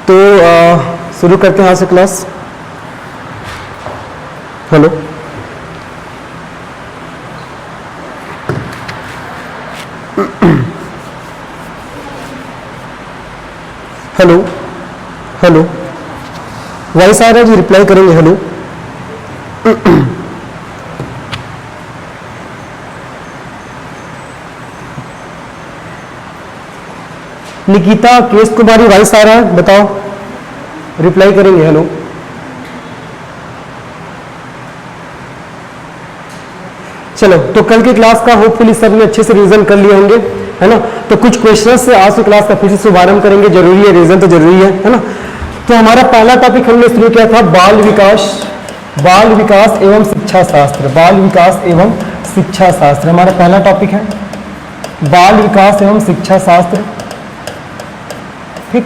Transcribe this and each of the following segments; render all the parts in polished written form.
तो शुरू करते हैं आज से class. Hello, hello, hello, voice आ रहा है जी? रिप्लाई करेंगे हेलो। निकिता केस कुमारी, वॉइस आ रहा है? बताओ, रिप्लाई करेंगे हेलो। चलो, तो कल की क्लास का होपफुली सबने अच्छे से रिवीजन कर लिए होंगे, है ना। तो कुछ क्वेश्चन से आज की क्लास का फिर से शुभारंभ करेंगे, जरूरी है, रिवीजन तो जरूरी है ना। तो हमारा पहला टॉपिक हमने शुरू किया था बाल विकास एवं शिक्षा शास्त्र। बाल विकास एवं शिक्षा शास्त्र हमारा पहला टॉपिक है, बाल विकास एवं शिक्षा शास्त्र, ठीक।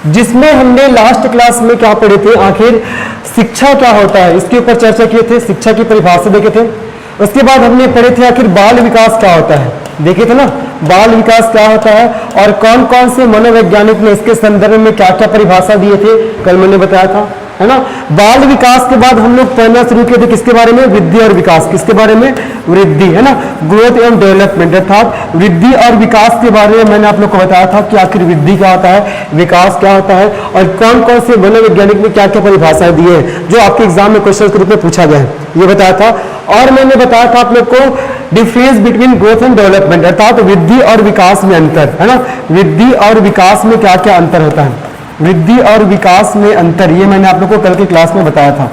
जिसमें हमने लास्ट क्लास में क्या पढ़े थे, आखिर शिक्षा क्या होता है, इसके ऊपर चर्चा किए थे, शिक्षा की परिभाषा देखे थे। उसके बाद हमने पढ़े थे आखिर बाल विकास क्या होता है, देखे थे ना, बाल विकास क्या होता है और कौन कौन से मनोवैज्ञानिक ने इसके संदर्भ में क्या क्या परिभाषा दिए थे, कल मैंने बताया था, है ना। बाल विकास के बाद हम लोग पढ़ना शुरू किए थे किसके बारे में, वृद्धि और विकास। किसके बारे में, वृद्धि, है ना, ग्रोथ एवं डेवलपमेंट, अर्थात वृद्धि और विकास के बारे में मैंने आप लोग को बताया था कि आखिर वृद्धि क्या होता है, विकास क्या होता है और कौन कौन से मनोवैज्ञानिक ने क्या क्या परिभाषाएं दी है, जो आपके एग्जाम में क्वेश्चन के रूप में पूछा गया है, ये बताया था। और मैंने बताया था आप लोग को difference between growth and development, अर्थात वृद्धि और विकास में अंतर, है ना। वृद्धि और विकास में क्या क्या अंतर होता है, वृद्धि और विकास में अंतर, ये मैंने आप लोग को कल की क्लास में बताया था,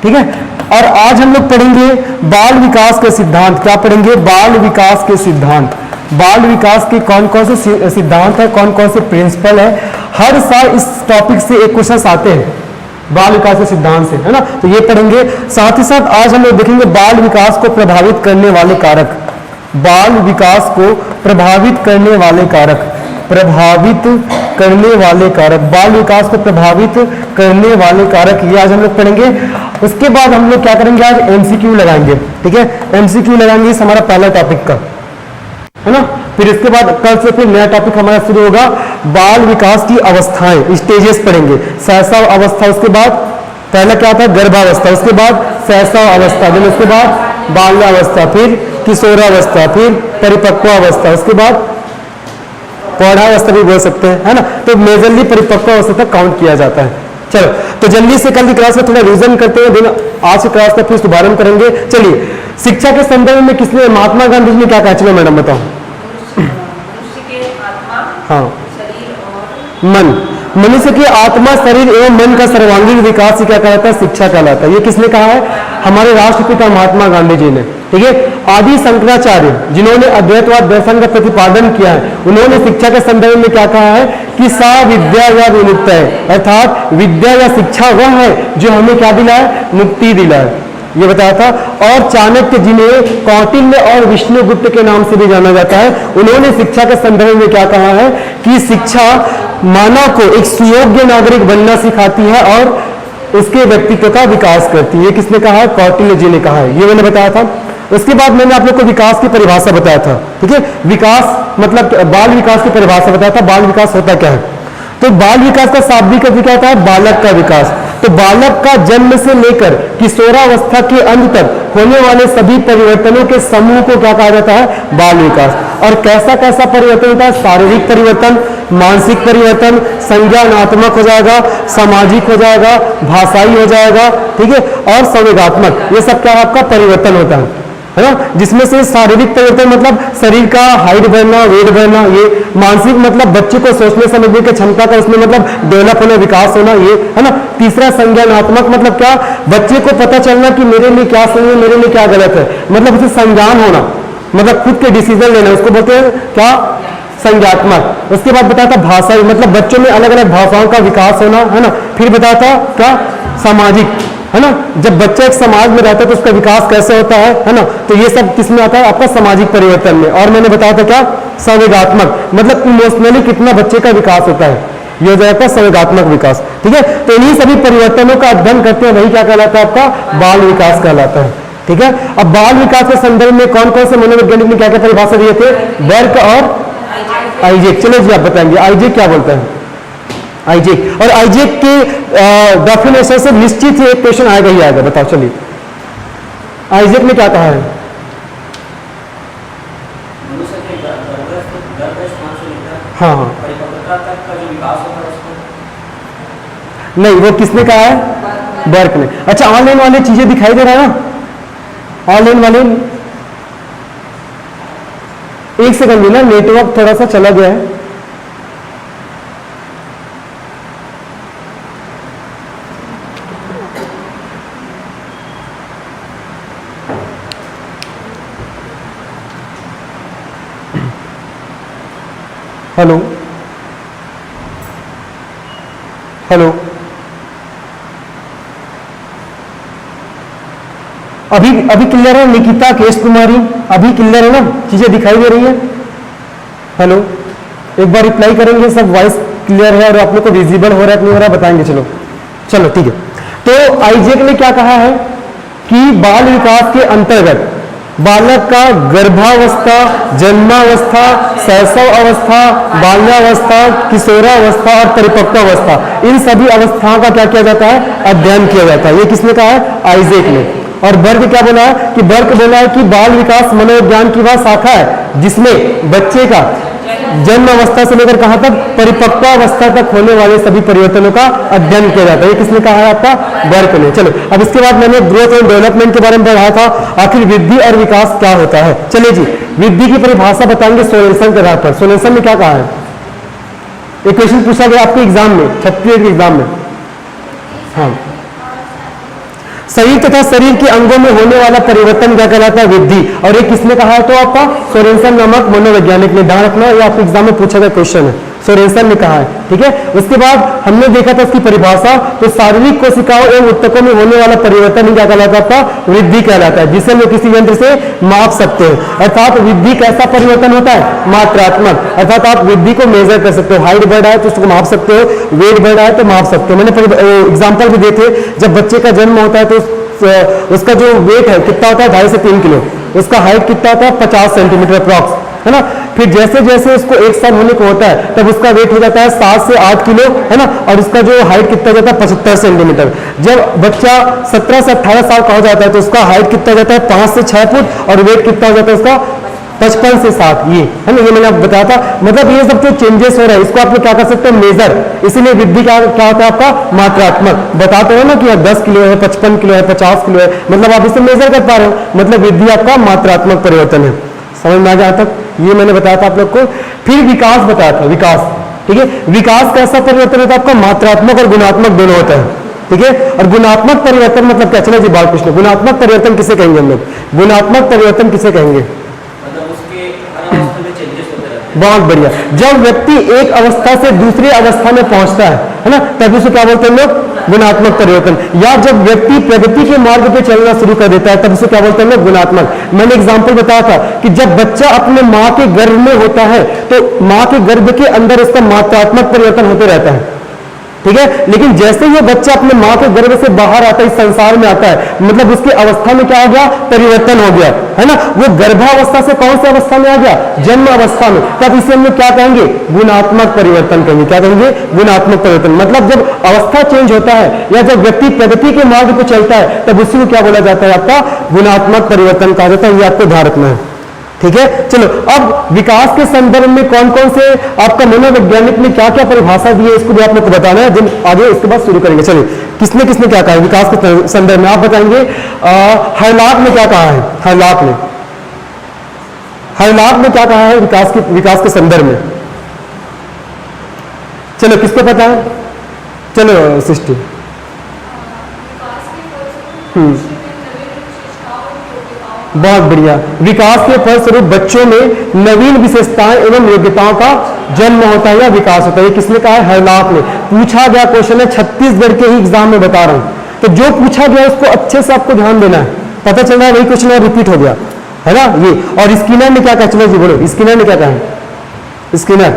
ठीक है। और आज हम लोग पढ़ेंगे बाल विकास के सिद्धांत। क्या पढ़ेंगे, बाल विकास के सिद्धांत। बाल विकास के कौन कौन से सिद्धांत है, कौन कौन से प्रिंसिपल है। हर साल इस टॉपिक से एक क्वेश्चन आते हैं बाल विकास के सिद्धांत से, है ना, तो ये पढ़ेंगे। साथ ही साथ आज हम लोग देखेंगे बाल विकास को प्रभावित करने वाले कारक, बाल विकास को प्रभावित करने वाले कारक, प्रभावित करने वाले कारक, बाल विकास को प्रभावित करने वाले कारक, ये आज हम लोग पढ़ेंगे। उसके बाद हम लोग क्या करेंगे, आज एमसीक्यू लगाएंगे, ठीक है, एमसीक्यू लगाएंगे, इस हमारा पहला टॉपिक का, है ना। फिर इसके बाद कल से फिर नया टॉपिक हमारा शुरू होगा, बाल विकास की अवस्थाएं, स्टेजेस पढ़ेंगे। शैशव अवस्था, उसके बाद पहला क्या था, गर्भावस्था, उसके बाद शैशव अवस्था, फिर उसके बाद बाल्यावस्था, फिर किशोरावस्था, फिर परिपक्वावस्था, उसके बाद पौधावस्था भी बोल सकते हैं, है ना। तो मेजरली परिपक्व अवस्था तक काउंट किया जाता है। चलो, तो जल्दी से कल की क्लास में थोड़ा रिवीजन करते हैं, दिन आज की क्लास का फिर शुभारंभ करेंगे। चलिए, शिक्षा के संदर्भ में किसने, महात्मा गांधी जी ने क्या कहा, चलो मैडम बताओ। हाँ, मन, मनुष्य की आत्मा, शरीर एवं मन का सर्वांगीण विकास क्या कहलाता है, शिक्षा कहलाता है। ये किसने कहा है, हमारे राष्ट्रपिता महात्मा गांधी जी ने, ठीक है। आदि शंकराचार्य जिन्होंने अद्वैतवाद दर्शन का प्रतिपादन किया है, उन्होंने शिक्षा के संदर्भ में क्या कहा है कि सा विद्या या विमुक्ता है, अर्थात विद्या या शिक्षा वह है जो हमें क्या दिलाए, मुक्ति दिलाए, ये बताया था। और चाणक्य जिन्हें कौटिल्य और विष्णुगुप्त के नाम से भी जाना जाता है, उन्होंने शिक्षा के संदर्भ में क्या कहा है कि शिक्षा मानव को एक सुयोग्य नागरिक बनना सिखाती है और उसके व्यक्तित्व का विकास करती है। ये किसने कहा है, कौटिल्य जी ने कहा है, ये मैंने बताया था। उसके बाद मैंने आप लोग को विकास की परिभाषा बताया था, ठीक है। विकास मतलब बाल विकास की परिभाषा बताया था, बाल विकास होता क्या है। तो बाल विकास का शाब्दिक अर्थ क्या होता है, बालक का विकास। तो बालक का जन्म से लेकर किशोरावस्था के अंत तक होने वाले सभी परिवर्तनों के समूह को क्या कहा जाता है, बाल विकास। और कैसा कैसा परिवर्तन होता है, शारीरिक परिवर्तन, मानसिक परिवर्तन, संज्ञानात्मक हो जाएगा, सामाजिक हो जाएगा, भाषाई हो जाएगा, ठीक है, और संवेगात्मक, ये सब क्या आपका परिवर्तन होता है ना। जिसमें से शारीरिक परिवर्तन मतलब शरीर का हाइट बढ़ना, वेट बढ़ना, ये मानसिक मतलब बच्चे को सोचने समझने की क्षमता का उसमें मतलब डेवलप होना, विकास होना, ये है ना। तीसरा संज्ञानात्मक मतलब क्या, बच्चे को पता चलना कि मेरे लिए क्या सही है, मेरे लिए क्या गलत है, मतलब उसे संज्ञान होना, मतलब खुद के डिसीजन लेना, उसको बोलते हैं क्या, संज्ञात्मक। उसके बाद बताया था भाषाई, मतलब बच्चों में अलग अलग भाषाओं का विकास होना, है ना। फिर बताया था क्या, सामाजिक, है ना, जब बच्चा एक समाज में रहता है तो उसका विकास कैसे होता है ना। तो ये सब किसमें आता है, आपका सामाजिक परिवर्तन में। और मैंने बताया था क्या, संवेगात्मक, मतलब इमोशनली कितना बच्चे का विकास होता है, ये हो जाता है संवेगात्मक विकास, ठीक है। तो इन्हीं सभी परिवर्तनों का अध्ययन करते हैं, वही क्या कहलाता है, आपका बाल विकास कहलाता है, ठीक है। अब बाल विकास के संदर्भ में कौन कौन से मनोवैज्ञानिक ने क्या क्या परिभाषा दिए थे, बर्क और आइजेक। चलो जी आप बताएंगे, आइजेक क्या बोलते हैं, आइजेक। और आइजेक के डेफिनेशन से निश्चित ही एक क्वेश्चन आएगा ही आएगा। बताओ चलिए, आइजेक ने क्या कहा है? हाँ हाँ, नहीं, वो किसने कहा है? बर्क ने। अच्छा, ऑनलाइन वाले चीजें दिखाई दे रहा है ना? ऑनलाइन वाले, एक सेकंड भी ना, नेटवर्क थोड़ा सा चला गया है। हेलो हेलो, अभी क्लियर है? निकिता, केश कुमारी, अभी क्लियर है ना? चीजें दिखाई दे रही है? हेलो, एक बार रिप्लाई करेंगे सब, वॉइस क्लियर है और आप लोग को विजिबल हो रहा है नहीं हो रहा बताएंगे। चलो चलो ठीक है। तो आइजेक ने क्या कहा है कि बाल विकास के अंतर्गत बालक का गर्भावस्था, जन्मावस्था, शैशव अवस्था, बाल्यावस्था, किशोरावस्था और परिपक्वावस्था, इन सभी अवस्थाओं का क्या किया जाता है? अध्ययन किया जाता है। ये किसने कहा है? आइजेक ने। और बर्क क्या बोला है कि बर्क बोला है कि बाल विकास मनोविज्ञान की वह शाखा है जिसमें बच्चे का जन्म अवस्था से लेकर कहां तक? परिपक्वावस्था तक होने वाले सभी परिवर्तनों का अध्ययन किया जाता है। ये किसने कहा है? आपका बर्क ने। चलो, अब इसके बाद मैंने ग्रोथ एंड डेवलपमेंट के बारे में पढ़ा था। आखिर वृद्धि और विकास क्या होता है? चलिए जी, वृद्धि की परिभाषा बताएंगे सोलेंसन के आधार पर। सोलेंसन ने क्या कहा है? एक क्वेश्चन पूछा गया आपके एग्जाम में, 36 के एग्जाम में। हाँ, शरीर तथा शरीर के अंगों में होने वाला परिवर्तन क्या कहलाता है? वृद्धि। और ये किसने कहा है? तो आपका सोरेनसन नामक मनोवैज्ञानिक ने। ध्यान रखना, ये आपके एग्जाम में पूछा गया क्वेश्चन है, सोरेनसन ने कहा है। ठीक है, उसके बाद हमने देखा था इसकी परिभाषा। तो शारीरिक कोशिकाओं एवं उत्तकों में होने वाला परिवर्तन ही क्या कहलाता है? आपका वृद्धि कहलाता है, जिसे हम किसी यंत्र से माप सकते हैं। अर्थात वृद्धि कैसा परिवर्तन होता है? मात्रात्मक। अर्थात आप वृद्धि को मेजर कर सकते हो। हाइट बढ़ रहा है तो उसको माप सकते हो, वेट बढ़ रहा है तो माप सकते हो। मैंने एग्जाम्पल भी दिए थे, जब बच्चे का जन्म होता है तो उसका जो वेट है कितना होता है? 2.5 से 3 किलो। उसका हाइट कितना होता है? 50 सेंटीमीटर अप्रॉक्स, है ना। फिर जैसे जैसे उसको 1 साल होने को होता है तब उसका वेट हो जाता है 7 से 8 किलो, है ना। और उसका जो हाइट कितना जाता है? 75 सेंटीमीटर। जब बच्चा 17 से 18 साल का हो जाता है तो उसका हाइट कितना जाता है? 5 से 6 फुट। और वेट कितना हो जाता है उसका? 55 से 7। ये है ना, ये मैंने आपको बताया था। मतलब ये सब जो चेंजेस हो रहा है इसको आप लोग क्या कर सकते हैं? मेजर। इसीलिए वृद्धि क्या होता है आपका? मात्रात्मक। बताते हो ना कि 10 किलो है, 55 किलो है, 50 किलो है, मतलब आप इसे मेजर कर पा रहे हो, मतलब वृद्धि आपका मात्रात्मक परिवर्तन है। समझ में आ गया तक? ये मैंने बताया था आप लोग को। फिर विकास बताया था, विकास। ठीक है, विकास कैसा परिवर्तन होता है आपका? मात्रात्मक और गुणात्मक दोनों होता है। ठीक है, और गुणात्मक परिवर्तन मतलब क्या? चलो जी, बालकृष्ण, गुणात्मक परिवर्तन किसे कहेंगे हम लोग? गुणात्मक परिवर्तन किसे कहेंगे? बहुत बढ़िया। जब व्यक्ति एक अवस्था से दूसरी अवस्था में पहुंचता है ना, तब उसे क्या बोलते हैं लोग? गुणात्मक परिवर्तन। या जब व्यक्ति प्रगति के मार्ग पे चलना शुरू कर देता है तब उसे क्या बोलते हैं लोग? गुणात्मक। मैंने एग्जांपल बताया था कि जब बच्चा अपने माँ के गर्भ में होता है तो माँ के गर्भ के अंदर उसका मात्रात्मक परिवर्तन होते रहता है। ठीक है, लेकिन जैसे ही बच्चा अपने माँ के गर्भ से बाहर आता है, इस संसार में आता है, मतलब उसकी अवस्था में क्या हो गया? परिवर्तन हो गया, है ना। वो गर्भावस्था से कौन सी अवस्था में आ गया? जन्म अवस्था में। तब इसे हम लोग क्या कहेंगे? गुणात्मक परिवर्तन कहेंगे। क्या कहेंगे? गुणात्मक परिवर्तन। मतलब जब अवस्था चेंज होता है या जब व्यक्ति प्रगति के मार्ग पर चलता है तब उसी को क्या बोला जाता है? आपका गुणात्मक परिवर्तन कहा जाता है। ये आपको ध्यान रखना है। ठीक है, चलो अब विकास के संदर्भ में कौन कौन से आपका मनोवैज्ञानिक ने क्या क्या परिभाषा दी है इसको भी आप लोग को बताना है। जिन आगे इसके बाद शुरू करेंगे। चलिए, किसने किसने क्या कहा है विकास के संदर्भ में? आप बताएंगे। हरलाक ने क्या कहा है? हरलाक ने क्या कहा है विकास के संदर्भ में? चलो, किसको पता है? चलो सृष्टि। बहुत बढ़िया। विकास के फलस्वरूप बच्चों में नवीन विशेषताएं एवं योग्यताओं का जन्म होता है या विकास होता है। ये किसने कहा है? हरलाक ने। पूछा गया क्वेश्चन है, छत्तीसगढ़ के ही एग्जाम में बता रहा हूं। तो जो पूछा गया उसको अच्छे से आपको ध्यान देना है। पता चल रहा है वही क्वेश्चन और रिपीट हो गया, है ना ये। और स्किनर ने क्या कहा? चलो जी बोलो, स्किनर ने क्या कहा? स्किनर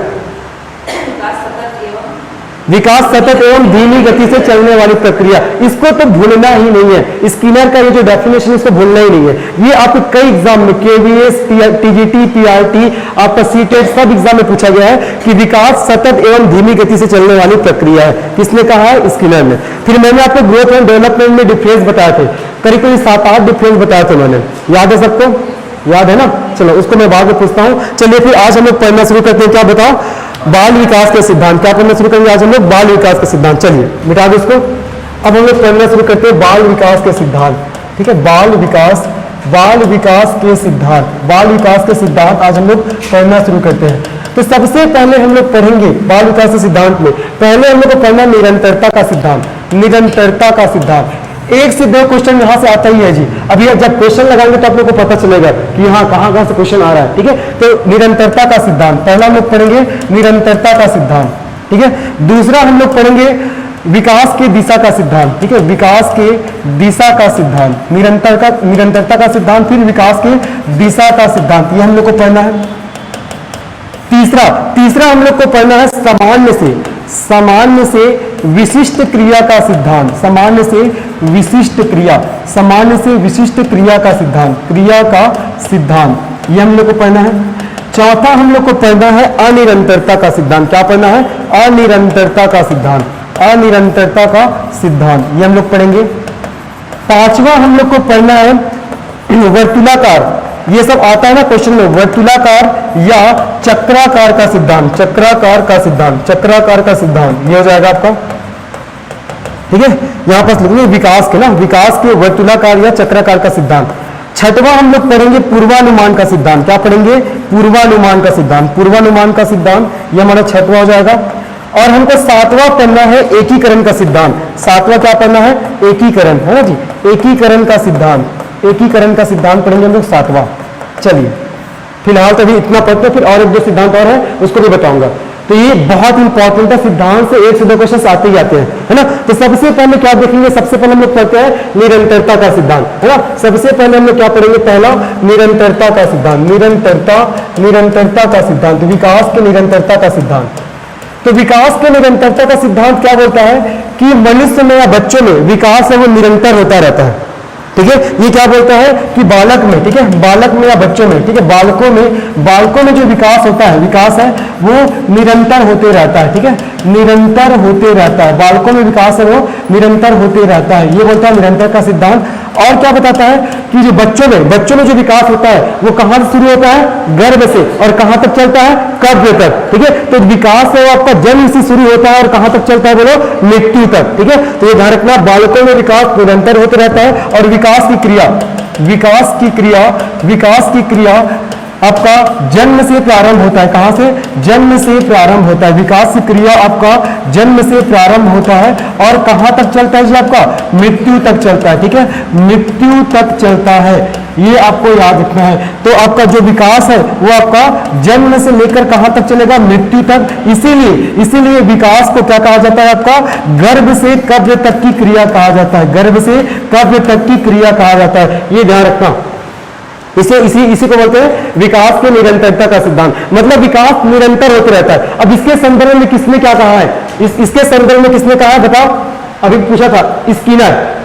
विकास सतत एवं धीमी गति से चलने वाली प्रक्रिया, इसको तो भूलना ही नहीं है। स्किनर का ये जो डेफिनेशन इसको भूलना ही नहीं है। ये आपको कई एग्जाम में केवीएस, टीजीटी, पीआरटी, आपका सीटेट सब एग्जाम में पूछा गया है कि विकास सतत एवं धीमी गति से चलने वाली प्रक्रिया है। किसने कहा है? स्किनर ने। फिर मैंने आपको ग्रोथ एंड डेवलपमेंट में डिफरेंस बताए थे, करीब करीब 7-8 डिफरेंस बताए थे मैंने, याद है सबको? याद है ना? चलो उसको मैं बाद में पूछता हूं। चलिए फिर आज हम लोग पढ़ना शुरू करते हैं। क्या बताओ? बाल विकास के सिद्धांत। क्या पढ़ना शुरू करेंगे आज हम लोग? बाल विकास के सिद्धांत। चलिए मिटा दो इसको। अब हम लोग पढ़ना शुरू करते हैं बाल विकास के सिद्धांत। ठीक है, बाल विकास के सिद्धांत, बाल विकास के सिद्धांत आज हम लोग पढ़ना शुरू करते हैं। तो सबसे पहले हम लोग पढ़ेंगे बाल विकास के सिद्धांत में, पहले हम लोग को पढ़ना निरंतरता का सिद्धांत। निरंतरता का सिद्धांत एक से दो क्वेश्चन यहां से आता ही है जी। अभी जब क्वेश्चन लगाएंगे तो आप लोग को पता चलेगा कि हाँ कहां से क्वेश्चन आ रहा है। ठीक है, तो निरंतरता का सिद्धांत पहला हम लोग पढ़ेंगे, निरंतरता का सिद्धांत। ठीक है, दूसरा हम लोग पढ़ेंगे विकास की दिशा का सिद्धांत। ठीक है, विकास के दिशा का सिद्धांत, निरंतरता का सिद्धांत, फिर विकास की दिशा का सिद्धांत, ये हम लोग को पढ़ना है। तीसरा हम लोग को पढ़ना है सामान्य से विशिष्ट क्रिया का सिद्धांत। सामान्य से विशिष्ट क्रिया का सिद्धांत, क्रिया का सिद्धांत, ये हम लोग को पढ़ना है। चौथा हम लोग को पढ़ना है अनिरंतरता का सिद्धांत। क्या पढ़ना है? अनिरंतरता का सिद्धांत, अनिरंतरता का सिद्धांत, ये हम लोग पढ़ेंगे। पांचवा हम लोग को पढ़ना है वर्तुलाकार, ये सब आता है ना क्वेश्चन में, वर्तुलाकार या चक्राकार का सिद्धांत, चक्राकार का सिद्धांत, ये हो जाएगा आपका। ठीक है, यहां पर लिखेंगे विकास के वर्तुलाकार या चक्राकार का सिद्धांत। छठवां हम लोग पढ़ेंगे पूर्वानुमान का सिद्धांत। क्या पढ़ेंगे? पूर्वानुमान का सिद्धांत, ये हमारा छठवां हो जाएगा। और हमको सातवां पढ़ना है एकीकरण का सिद्धांत। सातवां क्या पढ़ना है? एकीकरण, है ना जी, एकीकरण का सिद्धांत पढ़ेंगे हम लोग सातवां। चलिए फिलहाल तो अभी इतना पढ़ते हैं, फिर और एक दो सिद्धांत और है उसको भी बताऊंगा। तो ये बहुत इंपॉर्टेंट है, सिद्धांत से 1 से 2 क्वेश्चन आते ही आते हैं, है ना। तो सबसे पहले क्या देखेंगे? सबसे पहले हम लोग पढ़ते हैं निरंतरता का सिद्धांत, है ना। सबसे पहले हम लोग क्या पढ़ेंगे? पहला निरंतरता का सिद्धांत, निरंतरता का सिद्धांत, विकास के निरंतरता का सिद्धांत। तो विकास के निरंतरता का सिद्धांत क्या बोलता है कि मनुष्य में या बच्चों में विकास है वो निरंतर होता रहता है। ठीक है, ये क्या बोलता है कि बालक में, ठीक है, बालक में या बच्चों में, ठीक है, बालकों में जो विकास होता है, विकास है वो निरंतर होते रहता है। ठीक है, निरंतर होते रहता है, बालकों में विकास है वो निरंतर होते रहता है, ये बोलता है निरंतर का सिद्धांत। और क्या बताता है कि जो बच्चों में जो विकास होता है वो कहां से शुरू होता है? गर्भ से, और कहां तक चलता है? कब्र तक। ठीक है, तो विकास है वो आपका जन्म से शुरू होता है और कहां तक चलता है? बोलो, मृत्यु तक। ठीक है, तो ये ध्यान रखना, बालकों में विकास निरंतर होते रहता है। और विकास की क्रिया आपका जन्म से प्रारंभ होता है। कहां से? जन्म से प्रारंभ होता है। विकास की क्रिया आपका जन्म से प्रारंभ होता है और कहां तक चलता है जी? आपका मृत्यु तक चलता है। ठीक है, मृत्यु तक चलता है, ये आपको याद रखना है। तो आपका जो विकास है वो आपका जन्म से लेकर कहां तक चलेगा? मृत्यु तक। इसीलिए विकास को क्या कहा जाता है? आपका गर्भ से कब्र तक की क्रिया कहा जाता है, गर्भ से कब्र तक की क्रिया कहा जाता है, ये ध्यान रखना। इसी को बोलते हैं विकास के निरंतरता का सिद्धांत, मतलब विकास निरंतर होते रहता है। अब इसके संदर्भ में किसने क्या कहा है? इसके संदर्भ में किसने कहा है बताओ? अभी पूछा था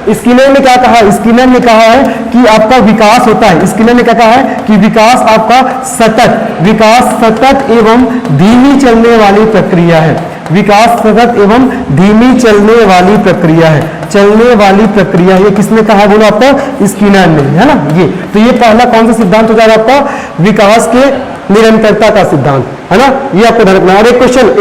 स्किनर ने क्या कहा? स्किनर ने कहा है कि आपका विकास होता है, स्किनर ने क्या कहा है कि विकास आपका सतत एवं धीमी चलने वाली प्रक्रिया है। विकास सतत एवं धीमी चलने वाली प्रक्रिया है, ये किसने कहा बोलो? आपको स्किनर ने, है ना। ये तो ये पहला कौन सा सिद्धांत हो जाएगा आपका? विकास के निरंतरता का सिद्धांत, है ना, ये आपको ध्यान रखना। और एक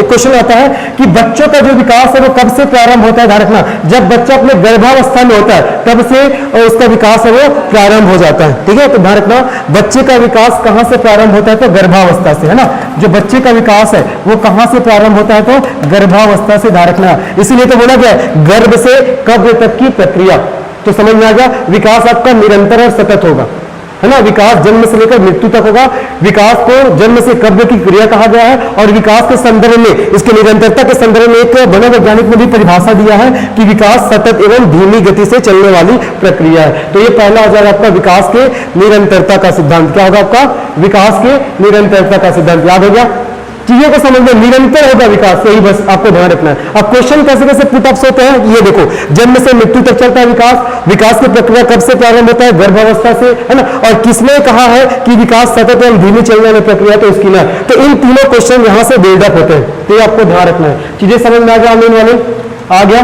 क्वेश्चन आता है कि बच्चों का जो विकास है वो कब से प्रारंभ होता है? ध्यान रखना, जब बच्चा अपने गर्भावस्था में होता है तब से उसका विकास है वो प्रारंभ हो जाता है। ठीक है, तो ध्यान रखना, बच्चे का विकास कहां से प्रारंभ होता है? तो गर्भावस्था से, है ना। जो बच्चे का विकास है वो कहां से प्रारंभ होता है? तो गर्भावस्था से, ध्यान रखना। इसीलिए तो बोला गया गर्भ से कब्र तक की प्रक्रिया। तो समझ में आ गया, विकास आपका निरंतर और सतत होगा, है ना। विकास जन्म से लेकर मृत्यु तक होगा। विकास को जन्म से कब्र की क्रिया कहा गया है। और विकास के संदर्भ में, इसके निरंतरता के संदर्भ में एक मनोवैज्ञानिक ने भी परिभाषा दिया है कि विकास सतत एवं धीमी गति से चलने वाली प्रक्रिया है। तो ये पहला हो जाएगा आपका विकास के निरंतरता का सिद्धांत। क्या होगा आपका? विकास के निरंतरता का सिद्धांत, याद हो गया। चीजों को समझ में निरंतर होगा विकास, यही बस आपको ध्यान रखना है। अब क्वेश्चन कैसे कैसे पुटअप्स होते हैं ये देखो, जन्म से मृत्यु तक चलता है विकास, विकास की प्रक्रिया कब से प्रारंभ होता है, गर्भावस्था से, है ना, और किसने कहा है कि विकास सतत एवं धीमी चलने वाली प्रक्रिया, तो उसकी ना, तो इन तीनों क्वेश्चन यहां से बिल्डअप होते हैं, तो ये आपको ध्यान रखना है। चीजें समझ में आ गया, आने वाले आ गया,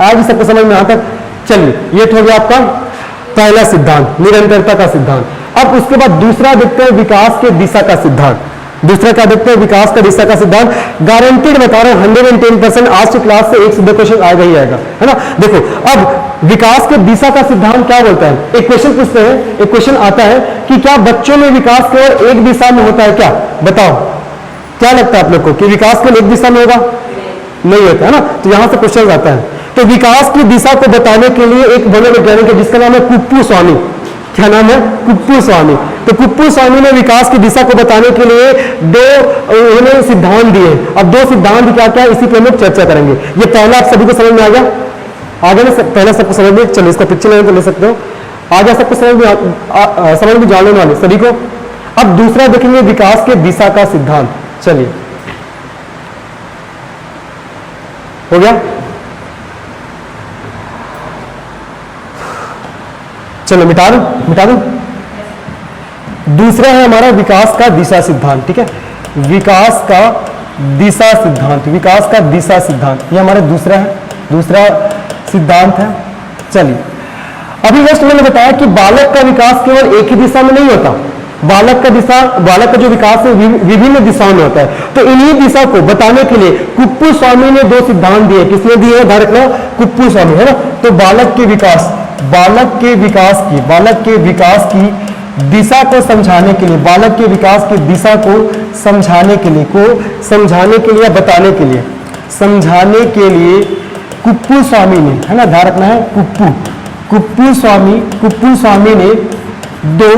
आज सबको समझ में आता। चलिए ये तो हो गया आपका पहला सिद्धांत, निरंतरता का सिद्धांत। अब उसके बाद दूसरा देखते हैं विकास के दिशा का सिद्धांत। दूसरा क्या देखते हैं, विकास का दिशा का सिद्धांत। गारंटीड बता रहे हैं 110% आज की क्लास से 1 से 2 क्वेश्चन आएगा ही आएगा, है ना। देखो अब विकास के दिशा का सिद्धांत क्या बोलता है, एक क्वेश्चन पूछते हैं, एक क्वेश्चन आता है कि क्या बच्चों में विकास केवल एक दिशा में होता है क्या, बताओ क्या लगता है आप लोग को कि विकास केवल एक दिशा में होगा, नहीं होता है ना। तो यहां से क्वेश्चन आता है, तो विकास की दिशा को बताने के लिए एक मनोवैज्ञानिक है जिसका नाम है कुप्पू स्वामी। क्या नाम है, कुप्पू स्वामी। तो कुप्पू स्वामी ने विकास की दिशा को बताने के लिए उन्होंने सिद्धांत दिए। अब 2 सिद्धांत क्या क्या, इसी पर हम लोग चर्चा करेंगे। ये पहला आप सभी को समझ में आ गया, आगे ना पहला सबको समझ में, चलो इसका पिक्चर लेने को ले सकते हो, आ गया सबको समझ में जानने वाले सभी को। अब दूसरा देखेंगे विकास के दिशा का सिद्धांत। चलिए हो गया, चलो मिटा दूं। दूसरा है हमारा विकास का दिशा सिद्धांत, ठीक है, विकास का दिशा सिद्धांत, विकास का दिशा सिद्धांत, ये हमारा दूसरा सिद्धांत है। चलिए अभी जस्ट मैंने बताया कि बालक का विकास केवल एक ही दिशा में नहीं होता, बालक का जो विकास है विभिन्न दिशाओं में होता है। तो इन्हीं दिशा को बताने के लिए कुप्पू स्वामी ने 2 सिद्धांत दिए। किसने दिए हैं, ध्यान रखना, कुप्पू स्वामी, है ना। तो बालक के विकास की दिशा को समझाने के लिए, बालक के विकास की दिशा को समझाने के लिए बताने के लिए, समझाने के लिए कुप्पू स्वामी ने, है ना, ध्यान रखना है, कुप्पू स्वामी ने 2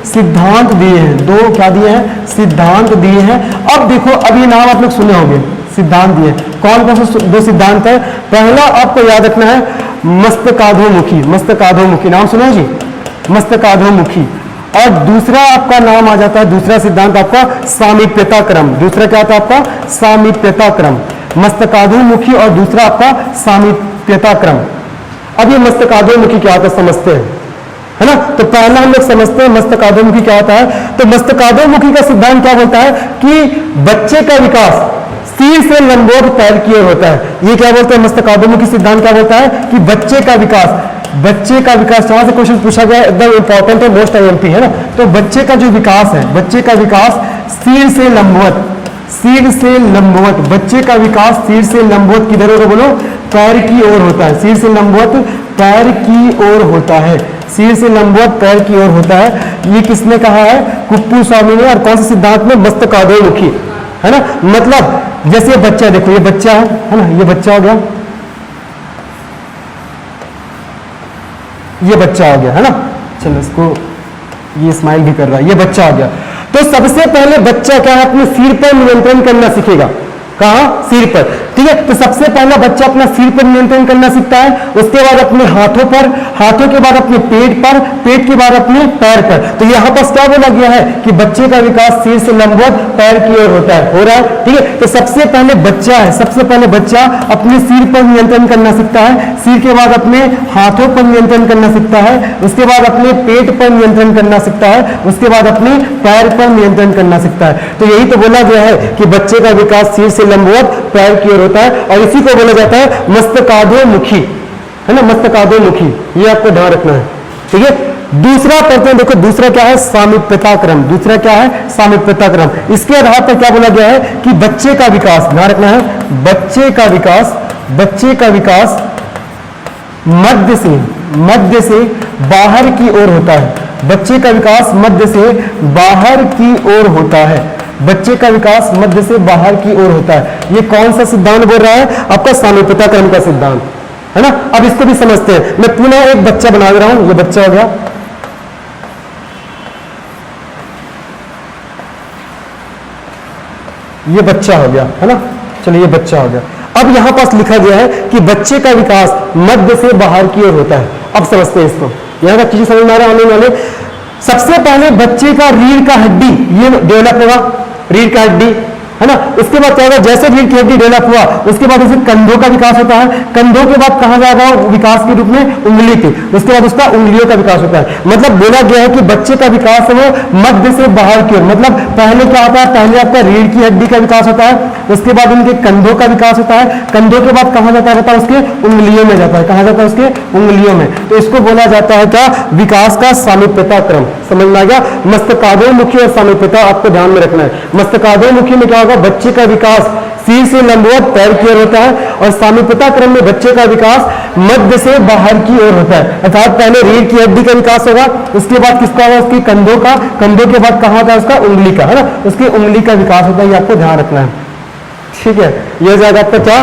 सिद्धांत दिए हैं, 2 क्या दिए हैं, सिद्धांत दिए हैं। अब देखो, अब ये नाम आप लोग सुने होंगे, सिद्धांत दिए, कौन कौन से 2 सिद्धांत है। पहला आपको याद रखना है मस्तकाधोमुखी, नाम सुना जी, मस्तकाधोमुखी। और दूसरा आपका नाम आ जाता है, दूसरा सिद्धांत आपका सामीप्यता क्रम। दूसरा क्या था आपका, सामीप्यता क्रम, मस्तकाधोमुखी, और दूसरा आपका सामीप्यता क्रम। अब ये मस्तकाधोमुखी क्या होता है समझते हैं, है ना। तो पहला हम लोग समझते हैं मस्तकाधोमुखी क्या होता है। तो मस्तकाधोमुखी का सिद्धांत क्या बोलता है कि बच्चे का विकास सिर से लंबवत पैर की ओर होता है। ये क्या बोलते हैं, मस्तकाधोमुखी सिद्धांत क्या बोलता है कि बच्चे का विकास, यहां से क्वेश्चन पूछा गया, एकदम इंपॉर्टेंट है, मोस्ट आईएमपी, है ना। तो बच्चे का जो विकास है, बच्चे का विकास सिर से लंबवत, बच्चे का विकास सिर से लंबवत किधर होगा बोलो, पैर की ओर होता है। सिर से लंबवत पैर की ओर होता है, सिर से लंबवत पैर की ओर होता है। ये किसने कहा है, कुप्पू स्वामी ने। और कौन से सिद्धांत में, मस्तकाधोमुखी, है ना। मतलब जैसे बच्चा, देखो ये बच्चा है ना, ये बच्चा हो गया, ये बच्चा हो गया, है ना। चलो इसको, ये स्माइल भी कर रहा है, ये बच्चा आ गया। तो सबसे पहले बच्चा क्या है, अपने सिर पर नियंत्रण करना सीखेगा। कहां, सिर पर, ठीक है। तो सबसे पहला बच्चा अपना सिर पर नियंत्रण करना सीखता है, उसके बाद अपने हाथों पर, हाथों के बाद अपने पेट पर, पेट के बाद अपने पैर पर। तो यहां पर क्या बोला गया है कि बच्चे का विकास सिर से लंबवत पैर की ओर होता है, हो रहा है, ठीक है। तो सबसे पहले बच्चा अपने सिर पर नियंत्रण करना सीखता है, सिर के बाद अपने हाथों पर नियंत्रण करना सीखता है, उसके बाद अपने पेट पर नियंत्रण करना सीखता है, उसके बाद अपने पैर पर नियंत्रण करना सीखता है। तो यही तो बोला गया है कि बच्चे का विकास सिर से लंबवत पैर की ओर होता है, और इसी को बोला जाता है मस्तकाधोमुखी, है ना, मस्तकाधोमुखी। ये आपको ध्यान रखना है, ठीक है। दूसरा पढ़ते हैं, देखो दूसरा क्या है, सामीप्यता क्रम। दूसरा क्या है, सामीप्यता क्रम। इसके आधार पर क्या बोला गया है कि बच्चे का विकास, ध्यान रखना है, बच्चे का विकास मध्य से बाहर की ओर होता है। बच्चे का विकास मध्य से बाहर की ओर होता है, बच्चे का विकास मध्य से बाहर की ओर होता है। ये कौन सा सिद्धांत बोल रहा है, आपका सामीप्यता क्रम का सिद्धांत, है ना। अब इसको भी समझते हैं। मैं पुनः एक बच्चा बना रहा हूं, ये बच्चा हो गया, ये बच्चा हो गया, है ना। चलिए ये बच्चा हो गया। अब यहां पास लिखा गया है कि बच्चे का विकास मध्य से बाहर की ओर होता है। अब समझते हैं इसको, यहां का चीजें समझ में आ रहा है। आने वाले सबसे पहले बच्चे का रीढ़ का हड्डी ये डेवलप होगा, रीढ़ की हड्डी, है ना। उसके बाद क्या होगा, जैसे रीढ़ की हड्डी डेवलप हुआ उसके बाद उसे कंधों का विकास होता है, कंधों के बाद कहां जाएगा विकास के रूप में, उंगली के, उसके बाद उसका उंगलियों का विकास होता है। मतलब बोला गया है कि बच्चे का विकास है वो मध्य से बाहर की ओर, मतलब पहले क्या होता है, पहले आपका रीढ़ की हड्डी का विकास होता है, उसके बाद उनके कंधों का विकास होता है, कंधों के बाद कहां जाता है, उसके उंगलियों में जाता है, कहां जाता है, उसके उंगलियों में। तो इसको बोला जाता है क्या, विकास का सामीप्यता क्रम। समझ में आ गया। मस्तकादोमुखी और सामीप्यता आपको ध्यान में रखना है। मस्तकादोमुखी में क्या होगा, बच्चे का विकास सिर से लंबवत पैर की ओर होता है, और सामीप्यता क्रम में बच्चे का विकास मध्य से बाहर की ओर होता है। अर्थात पहले रीढ़ की हड्डी का विकास होगा, उसके बाद किसका होगा, उसके कंधों का, कंधों के बाद कहां होता है, उसका उंगली का, है ना, उसकी उंगली का विकास होता है। ये आपको ध्यान रखना है, ठीक है। यह जाएगा आपका क्या,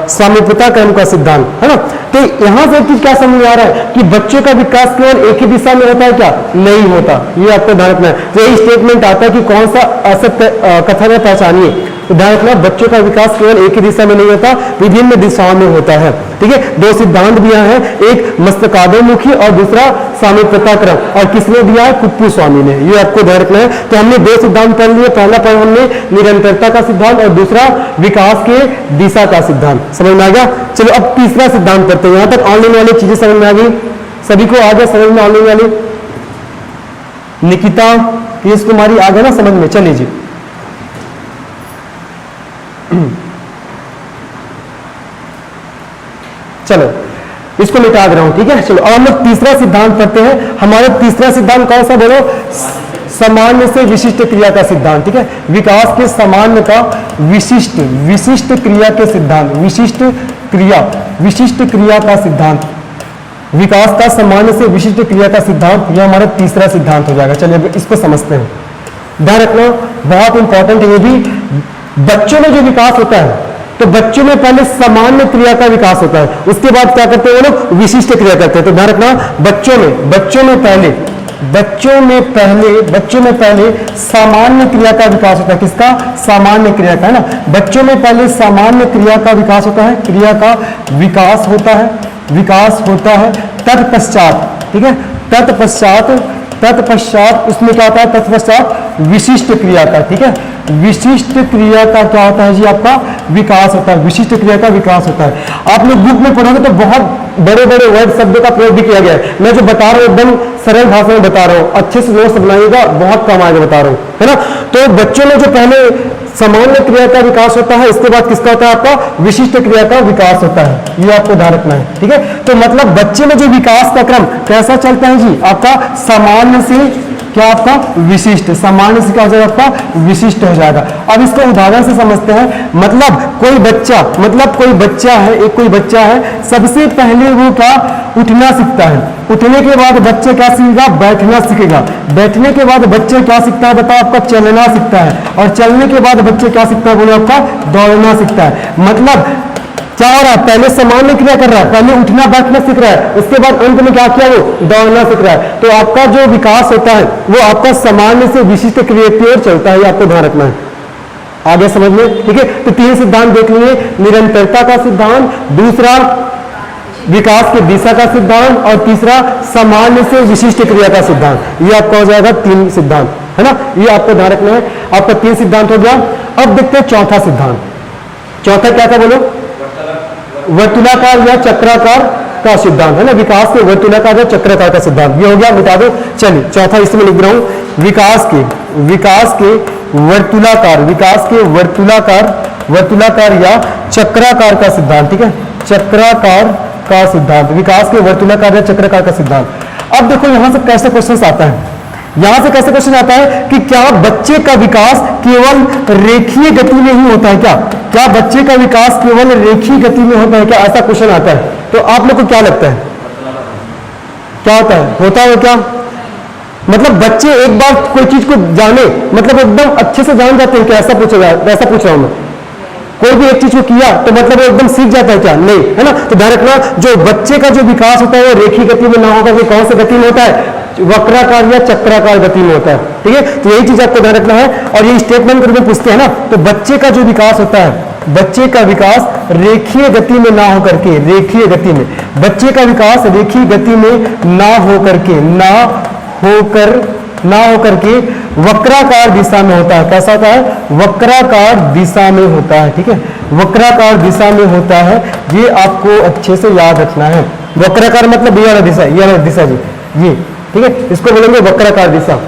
सामीप्यता क्रम का सिद्धांत, है ना। तो यहां से एक चीज क्या समझ आ रहा है कि बच्चों का विकास केवल एक ही दिशा में होता है क्या, नहीं होता। ये आपको ध्यान रखना है। तो यही स्टेटमेंट आता है कि कौन सा असत्य कथन है, पहचानिए। तो ध्यान रखना, बच्चों का विकास केवल एक ही दिशा में नहीं होता, विभिन्न दिशाओं में होता है, ठीक है। दो सिद्धांत दिया है, एक मस्तकादोमुखी और दूसरा सामीप्यता क्रम, और किसने दिया है, कुप्पू स्वामी ने। ये आपको ध्यान रखना है। तो हमने दो सिद्धांत पढ़ लिए, पहला पढ़ा हमने निरंतरता का सिद्धांत और दूसरा विकास के दिशा का सिद्धांत। समझ में आ गया। चलो अब तीसरा सिद्धांत पढ़ते हैं। यहां तक ऑनलाइन वाली चीजें समझ में आ गई, सभी को आ गया समझ में, ऑनलाइन वाली निकिता पीएस कुमारी आ गया ना समझ में। चलिए जी, चलो इसको मिटा दे रहा हूं, ठीक है। चलो अब हम लोग तीसरा सिद्धांत पढ़ते हैं। हमारा तीसरा सिद्धांत कौन सा, बोलो, सामान्य से विशिष्ट क्रिया का सिद्धांत, ठीक है। विकास के सामान्य का विशिष्ट, विशिष्ट क्रिया के सिद्धांत, विशिष्ट क्रिया का सिद्धांत, विकास का सामान्य से विशिष्ट क्रिया का सिद्धांत, यह हमारा तीसरा सिद्धांत हो जाएगा। चलिए इसको समझते हैं। ध्यान रखना, बहुत इंपॉर्टेंट है ये भी। बच्चों में जो विकास होता है, तो बच्चों में पहले सामान्य क्रिया का विकास होता है, उसके बाद क्या करते हैं वो लोग, विशिष्ट क्रिया करते हैं। तो ध्यान रखना, बच्चों में पहले सामान्य क्रिया का विकास होता है। किसका, सामान्य क्रिया का, है ना। बच्चों में पहले सामान्य क्रिया का विकास होता है, क्रिया का विकास होता है, तत्पश्चात, ठीक है, तत्पश्चात उसमें क्या होता है, तत्पश्चात विशिष्ट क्रिया का, ठीक है, विशिष्ट क्रिया का क्या होता है जी, आपका विकास होता है, विशिष्ट क्रिया का विकास होता है। आप लोग बुक में पढ़ोगे तो बहुत बड़े बड़े वर्ड शब्दों का प्रयोग भी किया गया है। मैं जो बता रहा हूँ एकदम सरल भाषा में बता रहा हूँ, अच्छे से नोट्स बनाइएगा, बहुत कम आगे बता रहा हूँ, है ना। तो बच्चों में जो पहले सामान्य क्रिया का विकास होता है, इसके बाद किसका होता है, आपका विशिष्ट क्रिया का विकास होता है। ये आपको ध्यान रखना है, ठीक है। तो मतलब बच्चे में जो विकास का क्रम कैसा चलता है जी, आपका सामान्य से क्या, आपका विशिष्ट, सामान्य से क्या हो जाएगा, आपका विशिष्ट हो जाएगा। अब इसको उदाहरण से समझते हैं। मतलब कोई बच्चा है, एक कोई बच्चा है, सबसे पहले वो क्या, उठना सीखता है, उठने के बाद बच्चे क्या सीखेगा, बैठना सीखेगा, बैठने के बाद बच्चे क्या सीखता है, बताओ, आपका चलना सीखता है, और चलने के बाद बच्चे क्या सीखता है, बोलो, आपका दौड़ना सीखता है। मतलब क्या हो रहा है, पहले सामान्य क्रिया कर रहा है, पहले उठना बैठना सीख रहा है, उसके बाद अंत में क्या किया, वो दौड़ना सीख रहा है। तो आपका जो विकास होता है वो आपका सामान्य से विशिष्ट क्रिया की ओर चलता है। आपको ध्यान रखना है, आगे समझ में, ठीक है। तो तीन सिद्धांत देख लिए, निरंतरता का सिद्धांत, दूसरा विकास की दिशा का सिद्धांत, और तीसरा सामान्य से विशिष्ट क्रिया का सिद्धांत। ये आपका हो जाएगा तीन सिद्धांत, है ना। ये आपको ध्यान रखना है। आपका तीन सिद्धांत हो गया। अब देखते हैं चौथा सिद्धांत। चौथा क्या था, बोलो, वर्तुलाकार या चक्राकार का सिद्धांत, है ना। विकास के वर्तुलाकार या चक्राकार का सिद्धांत, ये हो गया, मिटा दो। चलिए चौथा इसमें लिख रहा हूं, विकास के वर्तुलाकार या चक्राकार का सिद्धांत, ठीक है, चक्राकार का सिद्धांत, विकास के वर्तुलाकार या चक्राकार का सिद्धांत। अब देखो यहां से कैसे क्वेश्चन आता है, कि क्या बच्चे का विकास केवल रेखीय गति में ही होता है, क्या बच्चे का विकास केवल रेखीय गति में होता है क्या, ऐसा क्वेश्चन आता है। तो आप लोग को क्या लगता है, क्या होता है क्या? मतलब बच्चे एक बार कोई चीज को जाने, मतलब एकदम अच्छे से जान जाते हैं क्या, ऐसा पूछ रहा हूं मैं। कोई भी एक चीज को किया तो मतलब वो एकदम सीख जाता है क्या, नहीं, है ना। तो ध्यान रखना, जो बच्चे का जो विकास होता है वो रेखीय गति में ना होकर कौन सी गति में होता है, वक्राकार या चक्राकार गति में होता है, ठीक है। तो यही चीज आपको ध्यान रखना है। और ये स्टेटमेंट के रूप में पूछते हैं ना, तो बच्चे का जो विकास होता है, बच्चे का विकास रेखीय गति में ना होकर के, रेखीय गति में, बच्चे का विकास रेखीय गति में ना होकर के वक्राकार दिशा में होता है। कैसा होता है? वक्राकार दिशा में होता है। ठीक है, वक्राकार दिशा में होता है, ये आपको अच्छे से याद रखना है। वक्राकार मतलब ये वाला दिशा, ये वाला दिशा जी, ये ठीक है, इसको बोलेंगे वक्राकार दिशा।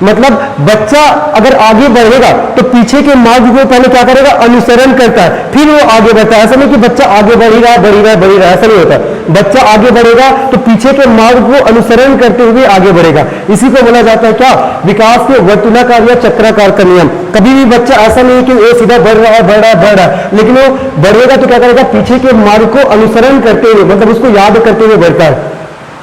मतलब बच्चा अगर आगे बढ़ेगा तो पीछे के मार्ग को पहले क्या करेगा? अनुसरण करता है, फिर वो आगे बढ़ता है। ऐसा नहीं कि बच्चा आगे बढ़ेगा बढ़ेगा बढ़ेगा, ऐसा नहीं होता। बच्चा आगे बढ़ेगा तो पीछे के मार्ग को अनुसरण करते हुए आगे बढ़ेगा। इसी को बोला जाता है क्या? विकास के वर्तुलाकार या चक्राकार का नियम। कभी भी बच्चा ऐसा नहीं कि वो सीधा बढ़ रहा है बढ़ रहा है बढ़ रहा है, लेकिन वो बढ़ेगा तो क्या करेगा? पीछे के मार्ग को अनुसरण करते हुए, मतलब उसको याद करते हुए बढ़ता है।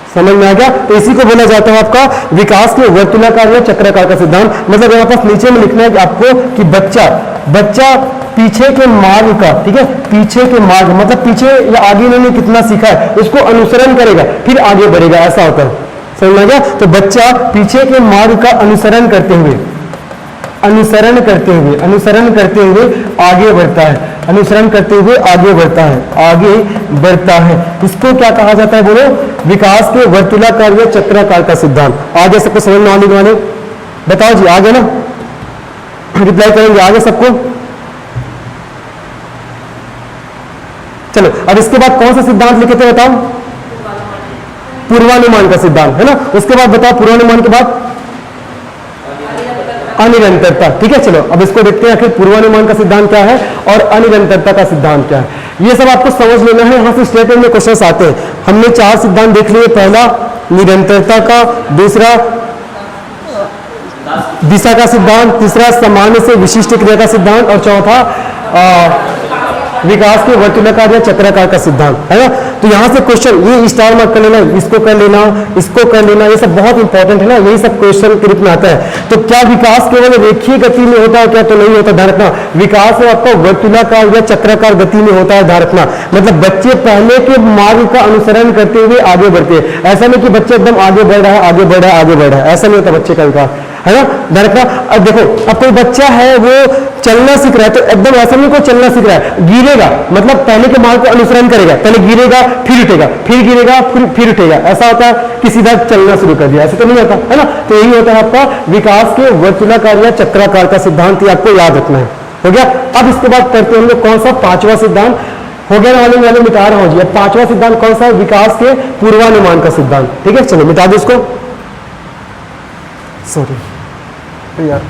समझ में आ गया? तो इसी को बोला जाता है आपका विकास के वर्तुलाकार या चक्राकार का सिद्धांत। मतलब यहाँ पास नीचे में लिखना है कि आपको कि बच्चा पीछे के मार्ग का, ठीक है, पीछे के मार्ग मतलब पीछे या आगे इन्होंने कितना सीखा है उसको अनुसरण करेगा, फिर आगे बढ़ेगा, ऐसा होता है। समझ में आ गया? तो बच्चा पीछे के मार्ग का अनुसरण करते हुए आगे बढ़ता है, अनुसरण करते हुए आगे बढ़ता है। इसको क्या कहा जाता है? बोलो, विकास के वर्तुलाकार या चक्राकार का सिद्धांत। आगे सबको समझ में आने वाले? बताओ जी, आगे ना रिप्लाई करेंगे आगे सबको। चलो, अब इसके बाद कौन सा सिद्धांत लिखे थे बताओ? पूर्वानुमान का सिद्धांत, है ना। उसके बाद बताओ, पूर्वानुमान के बाद अनिरंतरता। ठीक है, चलो अब इसको देखते हैं आखिर पूर्वानुमान का सिद्धांत क्या है और अनिरंतरता का सिद्धांत क्या है। ये सब आपको समझ लेना है। यहां से स्टेटमेंट में क्वेश्चंस आते हैं। हमने 4 सिद्धांत देख लिए। पहला निरंतरता का, दूसरा दिशा का सिद्धांत, तीसरा सामान्य से विशिष्ट क्रिया का सिद्धांत और चौथा विकास के वर्तुलाकार या चक्राकार का सिद्धांत, है ना। तो यहां से क्वेश्चन ये स्टार मार्क कर लेना, इसको कर लेना, इसको कर लेना, ये सब बहुत इंपॉर्टेंट है ना। यही सब क्वेश्चन के रूप में आता है। तो क्या विकास केवल रेखीय गति में होता है क्या? तो नहीं होता। ध्यान रखना, विकास है आपका वर्तुलाकार या चक्राकार गति में होता है। ध्यान रखना, मतलब बच्चे पहले के मार्ग का अनुसरण करते हुए आगे बढ़ते हैं। ऐसा नहीं कि बच्चे एकदम आगे बढ़ रहा है आगे बढ़ रहा है आगे बढ़ रहा है, ऐसा नहीं होता बच्चे का विकास, है ना। ध्यान रखना। अब देखो, अब कोई बच्चा है वो चलना सीख रहा है, तो एकदम ऐसा नहीं कोई चलना सीख रहा है, गिरेगा, मतलब पहले के मार्ग को अनुसरण करेगा, पहले गिरेगा फिर उठेगा, फिर गिरेगा फिर उठेगा, ऐसा होता है कि सीधा चलना शुरू कर दिया, ऐसा तो नहीं होता, है ना। तो यही होता है आपका विकास के वर्तुलाकार या चक्राकार का सिद्धांत, ये आपको याद रखना है। हो गया। अब इसके बाद करते हैं हम लोग कौन सा? 5वां सिद्धांत। हो गया वाले मिटा रहा हूं जी। अब 5वां सिद्धांत कौन सा है? विकास के पूर्वानुमान का सिद्धांत। ठीक है, चलो मिटा दो इसको। सॉरी यार,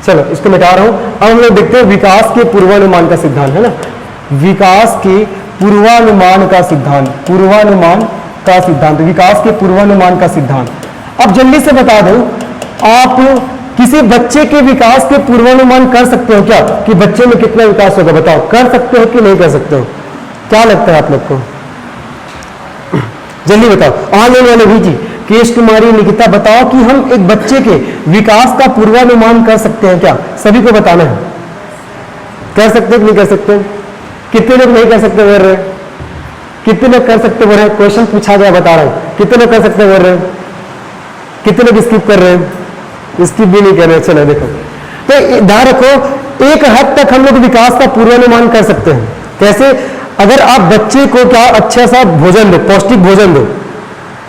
चलो इसको मिटा रहा हूं। अब हम लोग देखते हैं विकास के पूर्वानुमान का सिद्धांत, है ना। विकास के पूर्वानुमान का सिद्धांत, विकास के पूर्वानुमान का सिद्धांत। अब जल्दी से बता दो, आप किसी बच्चे के विकास के पूर्वानुमान कर सकते हो क्या? कि बच्चे में कितना विकास होगा? बताओ, कर सकते हो कि नहीं कर सकते हो? क्या लगता है आप लोग को? जल्दी बताओ। ऑनलाइन वाले भी जी, केश कुमारी, निकिता, बताओ कि हम एक बच्चे के विकास का पूर्वानुमान कर सकते हैं क्या? सभी को बताना है। कर सकते हो कि नहीं कर सकते? कितने लोग नहीं कर सकते बोल रहे? कितने लोग कर सकते बोल रहे? क्वेश्चन पूछा गया, बता रहा हूं। कितने लोग कर सकते बोल रहे? कितने लोग स्किप कर रहे हैं? स्किप भी नहीं कर रहे। चलो देखो, तो ध्यान रखो, एक हद तक हम लोग विकास का पूर्वानुमान कर सकते हैं। कैसे? अगर आप बच्चे को क्या अच्छा सा भोजन दो, पौष्टिक भोजन दो,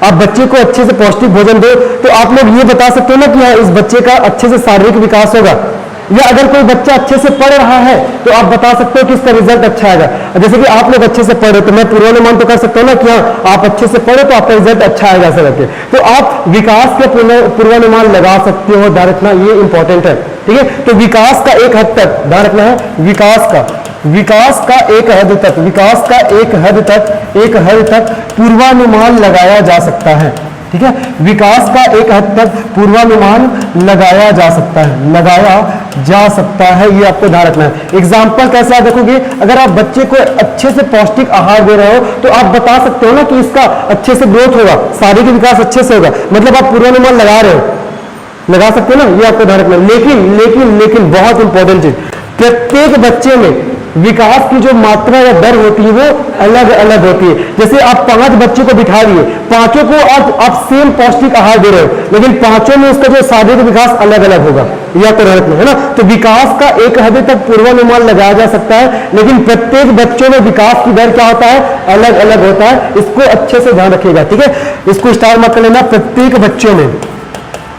आप बच्चे को अच्छे से पौष्टिक भोजन दो, तो आप लोग ये बता सकते हो ना कि हाँ, इस बच्चे का अच्छे से शारीरिक विकास होगा। या अगर कोई बच्चा अच्छे से पढ़ रहा है तो आप बता सकते हो कि इसका रिजल्ट अच्छा आएगा। जैसे कि आप लोग अच्छे से पढ़े तो मैं पूर्वानुमान तो कर सकता हूँ ना कि हाँ, आप अच्छे से पढ़े तो आपका रिजल्ट अच्छा आएगा, ऐसा करके। तो आप विकास का पूर्वानुमान लगा सकते हो। ध्यान रखना, ये इंपॉर्टेंट है। ठीक है, तो विकास का एक हद तक ध्यान रखना है, विकास का एक हद तक पूर्वानुमान लगाया जा सकता है। ठीक है, विकास का एक हद तक पूर्वानुमान लगाया जा सकता है, ये आपको ध्यान रखना है। एग्जाम्पल कैसे आप देखोगे? अगर आप बच्चे को अच्छे से पौष्टिक आहार दे रहे हो तो आप बता सकते हो ना कि इसका अच्छे से ग्रोथ होगा, शारीरिक विकास अच्छे से होगा, मतलब आप पूर्वानुमान लगा रहे हो, लगा सकते हो ना, ये आपको ध्यान रखना है। लेकिन बहुत इंपॉर्टेंट चीज, प्रत्येक बच्चे में विकास की जो मात्रा या दर होती है वो अलग अलग होती है। जैसे आप 5 बच्चों को बिठा दिए, पांचों को आप सेम पौष्टिक आहार दे रहे हो, लेकिन पांचों में उसका जो शारीरिक विकास अलग अलग होगा, या तो रहे है ना। तो विकास का एक हद तक पूर्वानुमान लगाया जा सकता है, लेकिन प्रत्येक बच्चों में विकास की दर क्या होता है, अलग अलग होता है। इसको अच्छे से ध्यान रखिएगा, ठीक है। इसको स्टार मार्क कर लेना।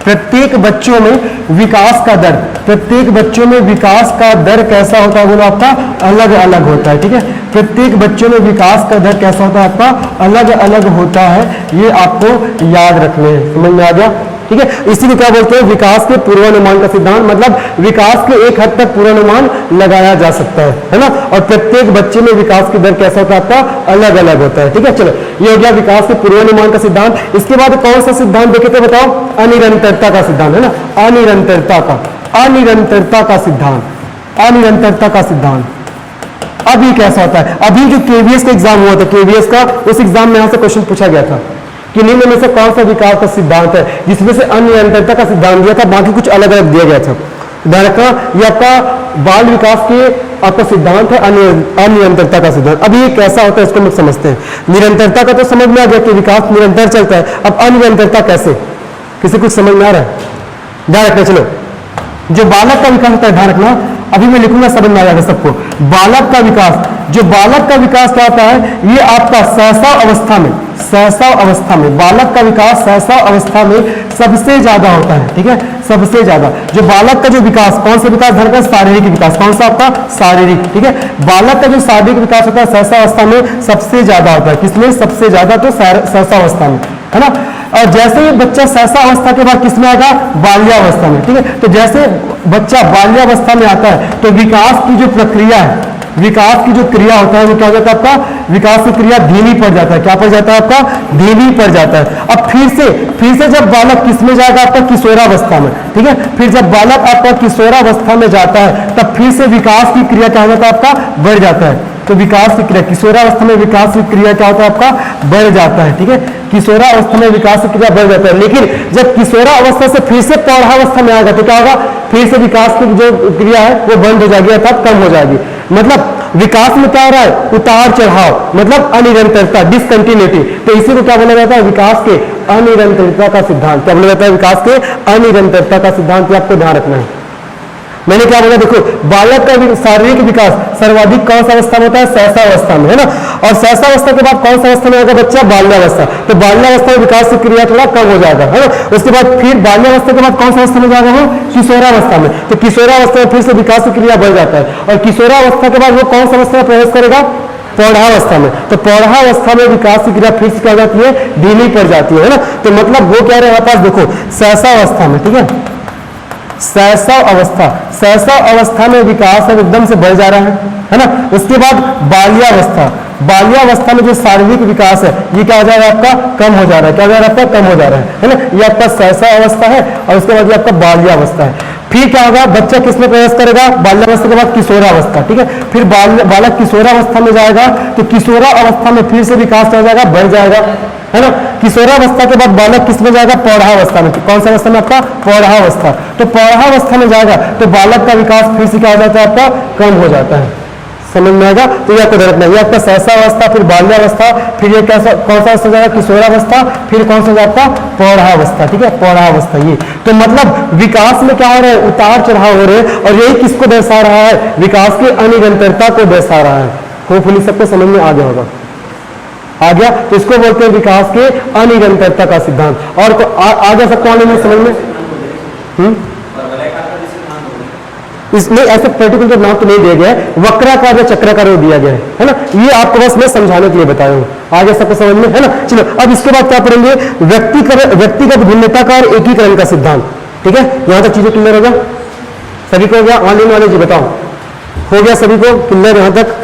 प्रत्येक बच्चों में विकास का दर, प्रत्येक बच्चों में विकास का दर कैसा होता है बोलो आपका, अलग अलग होता है, ठीक है। प्रत्येक बच्चों में विकास का दर कैसा होता है आपका, अलग अलग होता है। ये आपको याद रखना है, समझ में आ गया, ठीक है। इसी को क्या बोलते हैं, विकास के पूर्वानुमान का सिद्धांत। मतलब विकास के एक हद तक पूर्वानुमान लगाया जा सकता है ना। और प्रत्येक बच्चे में विकास की दर कैसा होता है आपका, अलग अलग होता है, ठीक है। चलो ये हो गया विकास के पूर्वानुमान का सिद्धांत। इसके बाद कौन सा सिद्धांत देखे थे बताओ, अनिरंतरता का सिद्धांत, है ना। अनिरंतरता का सिद्धांत, अनिरंतरता का सिद्धांत। अब ये कैसा होता है, अभी जो केवीएस का एग्जाम हुआ था, केवीएस का, उस एग्जाम में यहां से क्वेश्चन पूछा गया था कि निम्न में से कौन सा विकास का सिद्धांत है जिसमें से अनिरंतरता का सिद्धांत दिया था, बाकी कुछ अलग अलग दिया गया था। ये आपका बाल विकास के आपका सिद्धांत है, अनिरंतरता का सिद्धांत। अब ये कैसा होता है इसको हम समझते हैं। निरंतरता का तो समझ में आ गया कि विकास निरंतर चलता है, अब अनिरंतरता कैसे, किसी कुछ समझ में आ रहा है, ध्यान रखना। चलो जो बालक का विकास होता है, ध्यान रखना, अभी मैं लिखूंगा समझ में आ जाएगा सबको। बालक का विकास, जो बालक का विकास क्या होता है, ये आपका सहसाव अवस्था में, सहसाव अवस्था में बालक का विकास सहसाव अवस्था में सबसे ज्यादा होता है, ठीक है, सबसे ज्यादा। जो बालक का जो विकास, कौन सा विकास धरकर, शारीरिक विकास, कौन सा आपका, शारीरिक, ठीक है। बालक का जो शारीरिक विकास होता है सहसाव अवस्था में सबसे ज्यादा होता है, किसमें सबसे ज्यादा, तो सहसाव अवस्था में, है ना। और जैसे ही बच्चा सहसा अवस्था के बाद किसमें आएगा, बाल्यावस्था में, ठीक है। तो जैसे बच्चा बाल्यावस्था में आता है तो विकास की जो प्रक्रिया है, विकास की जो क्रिया होता है वो क्या हो जाता है आपका, विकास की क्रिया धीमी पड़ जाता है, क्या पड़ जाता है आपका, धीमी पड़ जाता है। अब फिर से जब बालक किसमें जाएगा आपका, किशोरावस्था में, ठीक है। फिर जब बालक आपका किशोरावस्था में जाता है तब फिर से विकास की क्रिया क्या हो जाता है आपका, बढ़ जाता है। तो विकास की क्रिया, किशोरावस्था में विकास की क्रिया क्या होता है आपका, बढ़ जाता है, ठीक है। किशोरावस्था में विकास की क्रिया बढ़ जाता है, लेकिन जब किशोरावस्था से फिर से प्रौढ़ावस्था में आएगा तो क्या होगा, फिर से विकास की जो क्रिया है वो बंद हो जाएगी अर्थात कम हो जाएगी। मतलब विकास में क्या हो रहा है, उतार चढ़ाव, मतलब अनिरंतरता, डिसकंटिन्यूटी। तो इसी को क्या बोला जाता है, विकास के अनिरंतरता का सिद्धांत। क्या बोला जाता है, विकास के अनिरंतरता का सिद्धांत। आपको ध्यान रखना है। मैंने क्या बोला, देखो बालक का शारीरिक विकास सर्वाधिक कौन सा अवस्था में होता है, सहसावस्था में, है ना। और सहसावस्था के बाद कौन सा अवस्था में आएगा बच्चा, बाल्यावस्था। तो बाल्यावस्था में विकास की क्रिया थोड़ा कम हो जाएगा, है ना। उसके बाद फिर बाल्यावस्था के बाद कौन सा अवस्था में जाएगा वो, किशोरावस्था में। तो किशोरावस्था में फिर से विकास की क्रिया बढ़ जाता है, और किशोरावस्था के बाद वो कौन सा अवस्था में प्रवेश करेगा, प्रौढ़ावस्था में। तो प्रौढ़ावस्था में विकास की क्रिया फिर से क्या जाती है, धीमी पड़ जाती है ना। तो मतलब वो कह रहे हैं पास, देखो सहसावस्था में, ठीक है, सहसाव अवस्था, सहसाव अवस्था में विकास एकदम से बढ़ जा रहा है ना। उसके बाद बाल्यावस्था, बाल्यावस्था में जो शारीरिक विकास है ये क्या हो जाएगा आपका, कम हो जा रहा है, क्या हो जा रहा है आपका, कम हो जा रहा है ना। ये आपका सहसाव अवस्था है, और उसके बाद ये आपका बाल्यावस्था है। फिर क्या होगा, बच्चा किसमें प्रवेश करेगा, बाल्यावस्था के बाद किशोरावस्था, ठीक है। फिर बालक किशोरावस्था में जाएगा तो किशोरावस्था में फिर से विकास हो जाएगा, बढ़ जाएगा, है ना। किशोरावस्था के बाद बालक किसमें जाएगा, प्रौढ़ावस्था में। कौन सा अवस्था में आपका, प्रौढ़ावस्था। तो प्रौढ़ावस्था में जाएगा तो बालक का विकास फिर से क्या हो जाता है आपका, कम हो जाता है। समझ में आएगा। तो ये आपको रखना है, ये आपका सहसावस्था, फिर बाल्यावस्था, फिर ये कैसा कौन सा अवस्था जाएगा, किशोरावस्था, फिर कौन सा आपका, प्रौढ़ावस्था, ठीक है, प्रौढ़ावस्था। ये तो मतलब विकास में क्या हो रहा है, उतार चढ़ाव हो रहे हैं, और यही किसको दर्शा रहा है, विकास की अनिरंतरता को दर्शा रहा है। होपफुली सबको समझ में आ गया होगा, आ गया। तो इसको बोलते हैं विकास के अनिरंतरता का सिद्धांत। और आ गया सबको आने में, समझ में। इसमें ऐसे पर्टिकुलर नाम तो नहीं दिया गया है, वक्राकार या चक्राकार दिया गया है ना। ये आपको बस मैं समझाने के लिए बताया हूं, आगे सबको समझ में, है ना। चलो अब इसके बाद क्या पढ़ेंगे, व्यक्तिगत भिन्नता का और एकीकरण का सिद्धांत, ठीक है। यहां तक चीजें क्लियर हो गया सभी को, हो गया। ऑनलाइन वाले जी बताओ, हो गया सभी को क्लियर यहां तक,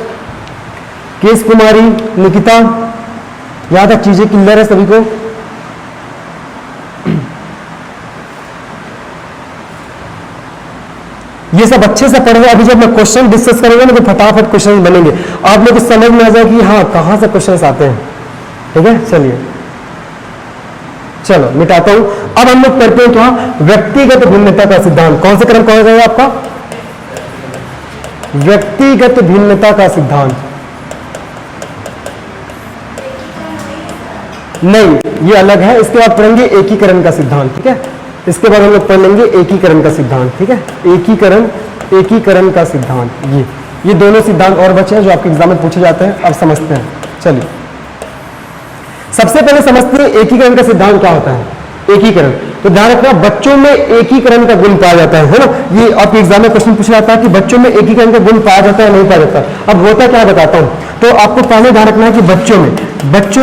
केश कुमारी, निकिता, यहां तक चीजें क्लियर है सभी को। ये सब अच्छे से पढ़े। अभी जब मैं क्वेश्चन डिस्कस करेंगे ना तो फटाफट क्वेश्चन बनेंगे, आप लोग को समझ में आ जाए कि हाँ कहां से क्वेश्चन आते हैं, ठीक है। चलिए चलो मिटाता हूं। अब हम लोग करते हैं क्या, व्यक्तिगत भिन्नता का सिद्धांत। कौन से क्रम कहा जाएगा आपका, व्यक्तिगत भिन्नता का सिद्धांत। नहीं, ये अलग है। इसके बाद पढ़ेंगे एकीकरण का सिद्धांत, ठीक है। इसके बाद हम लोग पढ़ लेंगे एकीकरण का सिद्धांत, ठीक है। एकीकरण का सिद्धांत, ये दोनों सिद्धांत और बचे हैं जो आपके एग्जाम में पूछे जाते हैं। अब समझते हैं, चलिए सबसे पहले समझते हैं एकीकरण का सिद्धांत क्या होता है। एकीकरण, तो ध्यान रखना बच्चों में एकीकरण का गुण पाया जाता है ना। ये आपके एग्जाम में क्वेश्चन पूछा जाता है कि बच्चों में एकीकरण का गुण पाया जाता है नहीं पाया जाता। अब होता क्या बताता हूं। तो आपको पहले ध्यान रखना है कि बच्चों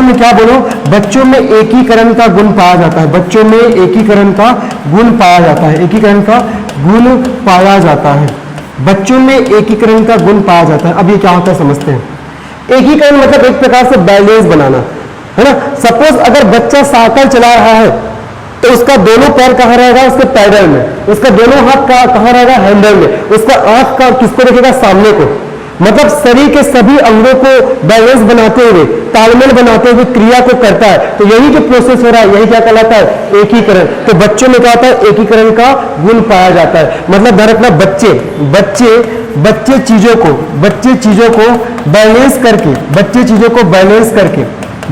में क्या बोलो, बच्चों में एकीकरण का गुण पाया जाता है। बच्चों में एकीकरण का गुण पाया जाता है। एकीकरण का गुण पाया जाता है। बच्चों में एकीकरण का गुण पाया जाता है। अब ये क्या होता है समझते हैं। एकीकरण मतलब एक प्रकार से बैलेंस बनाना, है ना। सपोज अगर बच्चा साइकिल चला रहा है तो उसका दोनों पैर कहाँ रहेगा, उसके पैडल में। उसका दोनों हाथ कहाँ रहेगा, हैंडल में। उसका आंख का किसको देखेगा, सामने को। मतलब शरीर के सभी अंगों को बैलेंस बनाते हुए, तालमेल बनाते हुए क्रिया को करता है। तो यही जो प्रोसेस हो रहा है यही क्या कहलाता है, एकीकरण। तो बच्चों में क्या होता है, एकीकरण का गुण पाया जाता है। मतलब ध्यान रखना बच्चे चीजों को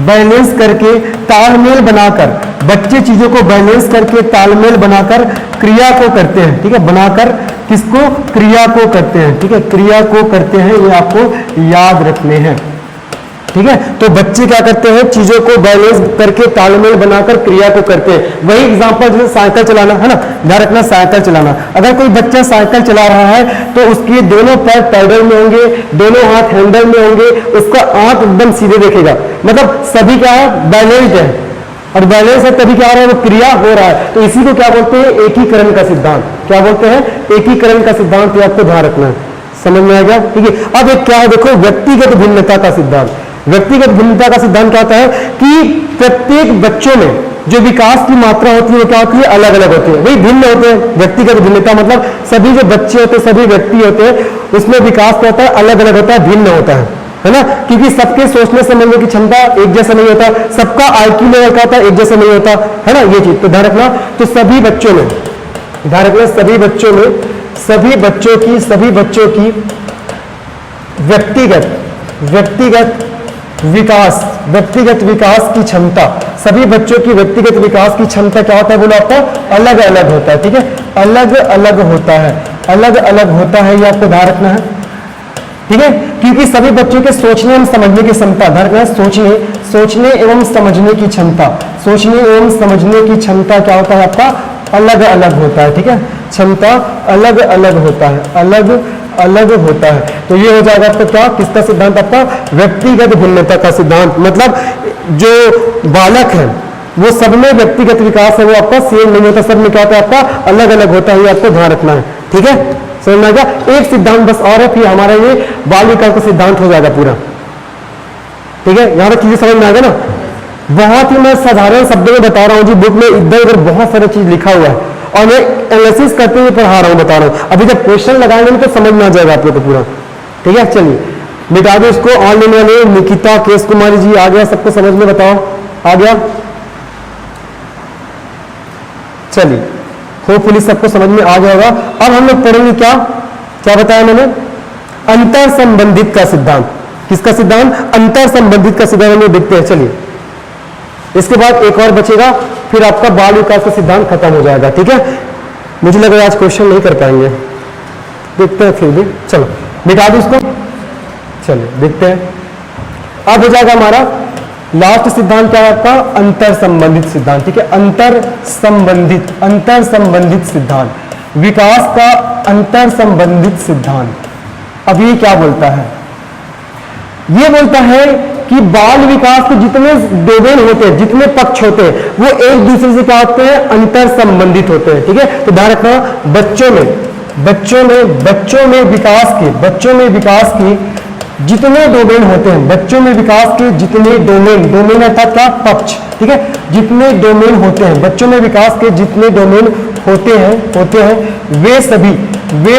बैलेंस करके तालमेल बनाकर, बच्चे चीजों को बैलेंस करके तालमेल बनाकर क्रिया को करते हैं, ठीक है। बनाकर किसको, क्रिया को करते हैं, ठीक है। क्रिया को करते हैं, ये आपको याद रखने हैं, ठीक है। तो बच्चे क्या करते हैं, चीजों को बैलेंस करके तालमेल बनाकर क्रिया को करते हैं। वही एग्जांपल जैसे साइकिल चलाना, है ना। ध्यान रखना साइकिल चलाना, अगर कोई बच्चा साइकिल चला रहा है तो उसके दोनों पैर पैडल में होंगे, दोनों हाथ हैंडल में होंगे, उसका आंख एकदम सीधे देखेगा। मतलब सभी क्या है, बैलेंस्ड है। और बैलेंस है तभी क्या हो रहा है, वो क्रिया हो रहा है। तो इसी को क्या बोलते हैं, एकीकरण का सिद्धांत। क्या बोलते हैं, एकीकरण का सिद्धांत। ये आपको ध्यान रखना है, समझ में आ गया, ठीक है। अब एक क्या है, देखो व्यक्तिगत भिन्नता का सिद्धांत। व्यक्तिगत भिन्नता का सिद्धांत क्या होता है कि प्रत्येक बच्चों में जो विकास की मात्रा होती है वो क्या होती है, अलग अलग होती है, वही भिन्न होते हैं। व्यक्तिगत भिन्नता मतलब सभी जो बच्चे होते हैं, सभी व्यक्ति होते हैं, उसमें विकास क्या होता है, अलग अलग होता है, भिन्न होता है ना। क्योंकि सबके सोचने समझने की क्षमता एक जैसा नहीं होता, सबका आईक्यू लेवल क्या होता है, एक जैसा नहीं होता, है ना। ये चीज तो ध्यान रखना। तो सभी बच्चों में ध्यान रखना, सभी बच्चों की व्यक्तिगत विकास की क्षमता, सभी बच्चों की व्यक्तिगत विकास की क्षमता क्या होता है, बोलो आपको, अलग अलग होता है, ठीक है। अलग अलग होता है, ये आपको ध्यान रखना है, ठीक है। क्योंकि सभी बच्चों के सोचने एवं समझने की क्षमता, ध्यान रखना, सोचने एवं समझने की क्षमता क्या होता है आपका, अलग अलग होता है, ठीक है। क्षमता अलग अलग होता है, तो ये हो जाएगा आपका क्या, किसका सिद्धांत, आपका व्यक्तिगत भिन्नता का सिद्धांत। मतलब जो बालक है वो सब में व्यक्तिगत विकास है वो आपका सेम नहीं होता, सब में क्या होता है आपका अलग अलग होता है, ये आपको ध्यान रखना है, ठीक है। समझ में आ गया। एक सिद्धांत बस और है, फिर हमारा ये बाल विकास का सिद्धांत हो जाएगा पूरा, ठीक है। यहाँ पर चीजें समझ में आ गया ना। बहुत ही मैं साधारण शब्दों में बता रहा हूँ जी, बुक में इधर उधर बहुत सारी चीज लिखा हुआ है और मैं एनालिसिस करते हुए पढ़ा रहा हूँ, बता रहा हूँ। अभी जब क्वेश्चन लगाएंगे तो समझ में आ जाएगा आप लोग को पूरा, ठीक है। चलिए मिटा दो इसको। ऑनलाइन वाले निकिता केश कुमारी जी आ गया, सबको समझ में, बताओ आ गया। चलिए होपफुली सबको समझ में आ गया होगा। अब हम लोग पढ़ेंगे क्या बताया मैंने, अंतर संबंधित का सिद्धांत। किसका सिद्धांत, अंतर संबंधित का सिद्धांत हम लोग देखते हैं। चलिए इसके बाद एक और बचेगा, फिर आपका बाल विकास का सिद्धांत खत्म हो जाएगा, ठीक है। मुझे लग रहा है आज क्वेश्चन नहीं कर पाएंगे, देखते हैं फिर भी। चलो मिटा दो इसको, चलिए देखते हैं। अब हो जाएगा हमारा लास्ट सिद्धांत क्या है आपका, अंतर संबंधित सिद्धांत, ठीक है। अंतर संबंधित सिद्धांत, विकास का अंतर संबंधित सिद्धांत। अब ये क्या बोलता है, ये बोलता है कि बाल विकास के जितने डोमेन होते हैं, जितने पक्ष होते हैं, वो एक दूसरे से क्या होते हैं, अंतर संबंधित होते हैं, ठीक है। तो ध्यान रखना, बच्चों में विकास के जितने डोमेन होते हैं, बच्चों में विकास के जितने डोमेन अर्थात क्या, पक्ष, ठीक है। जितने डोमेन होते हैं, बच्चों में विकास के जितने डोमेन होते हैं वे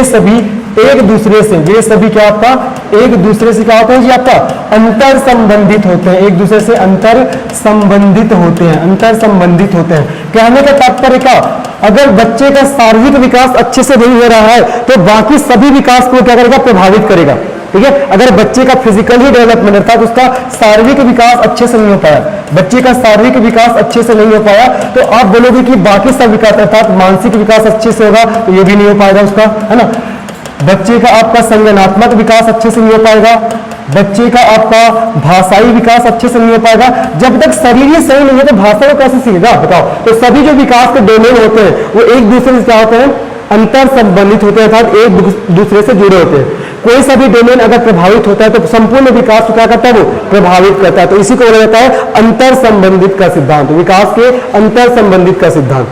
सभी एक दूसरे से, ये सभी क्या आपका एक दूसरे से क्या होता है जी, आपका अंतर संबंधित होते हैं, एक दूसरे से अंतर संबंधित होते हैं, अंतर संबंधित होते हैं। कहने का तात्पर्य क्या, अगर बच्चे का शारीरिक विकास अच्छे से नहीं हो रहा है तो बाकी सभी विकास को क्या करेगा, प्रभावित करेगा। ठीक है, अगर बच्चे का फिजिकली डेवलपमेंट अर्थात उसका शारीरिक विकास अच्छे से नहीं हो पाया, बच्चे का शारीरिक विकास अच्छे से नहीं हो पाया, तो आप बोलोगे कि बाकी सब विकास अर्थात मानसिक विकास अच्छे से होगा, तो ये भी नहीं हो पाएगा उसका, है ना। बच्चे का आपका संज्ञानात्मक विकास अच्छे से नहीं हो पाएगा, बच्चे का आपका भाषाई विकास अच्छे से नहीं हो पाएगा। जब तक शरीर ही सही नहीं है तो भाषा को कैसे सीखेगा, बताओ। तो सभी जो विकास के डोमेन होते हैं वो एक दूसरे से क्या होते हैं, अंतर संबंधित होते हैं, अर्थात एक दूसरे से जुड़े होते हैं। कोई सा भी डोमेन अगर प्रभावित होता है तो संपूर्ण विकास को क्या करता है, वो प्रभावित करता है। तो इसी को बोला जाता है अंतर संबंधित का सिद्धांत, विकास के अंतर संबंधित का सिद्धांत।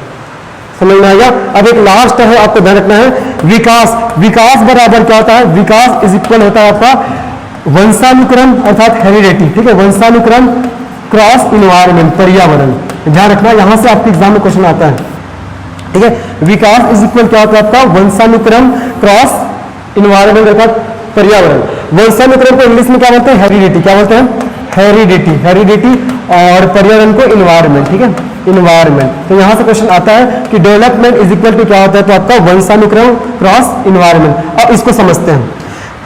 समझ में आएगा। अब एक लास्ट है, आपको ध्यान रखना है, विकास। विकास बराबर क्या होता है, विकास इज इक्वल होता है आपका वंशानुक्रम अर्थात हेरिडिटी। ठीक है, वंशानुक्रम क्रॉस इन्वायरमेंट, पर्यावरण। ध्यान रखना, यहां से आपके एग्जाम में क्वेश्चन आता है। ठीक है, विकास इज इक्वल क्या होता है आपका वंशानुक्रम क्रॉस इन्वायरमेंट अर्थात पर्यावरण। वंशानुक्रम को इंग्लिश में क्या बोलते हैं, हेरिडिटी। क्या बोलते हैं, हेरिडिटी, हेरिडिटी। और पर्यावरण को इन्वायरमेंट। ठीक है, इन्वायरमेंट। तो यहां से क्वेश्चन आता है कि डेवलपमेंट इज इक्वल टू क्या होता है, तो आपका वंशानुक्रम क्रॉस इन्वायरमेंट। अब इसको समझते हैं।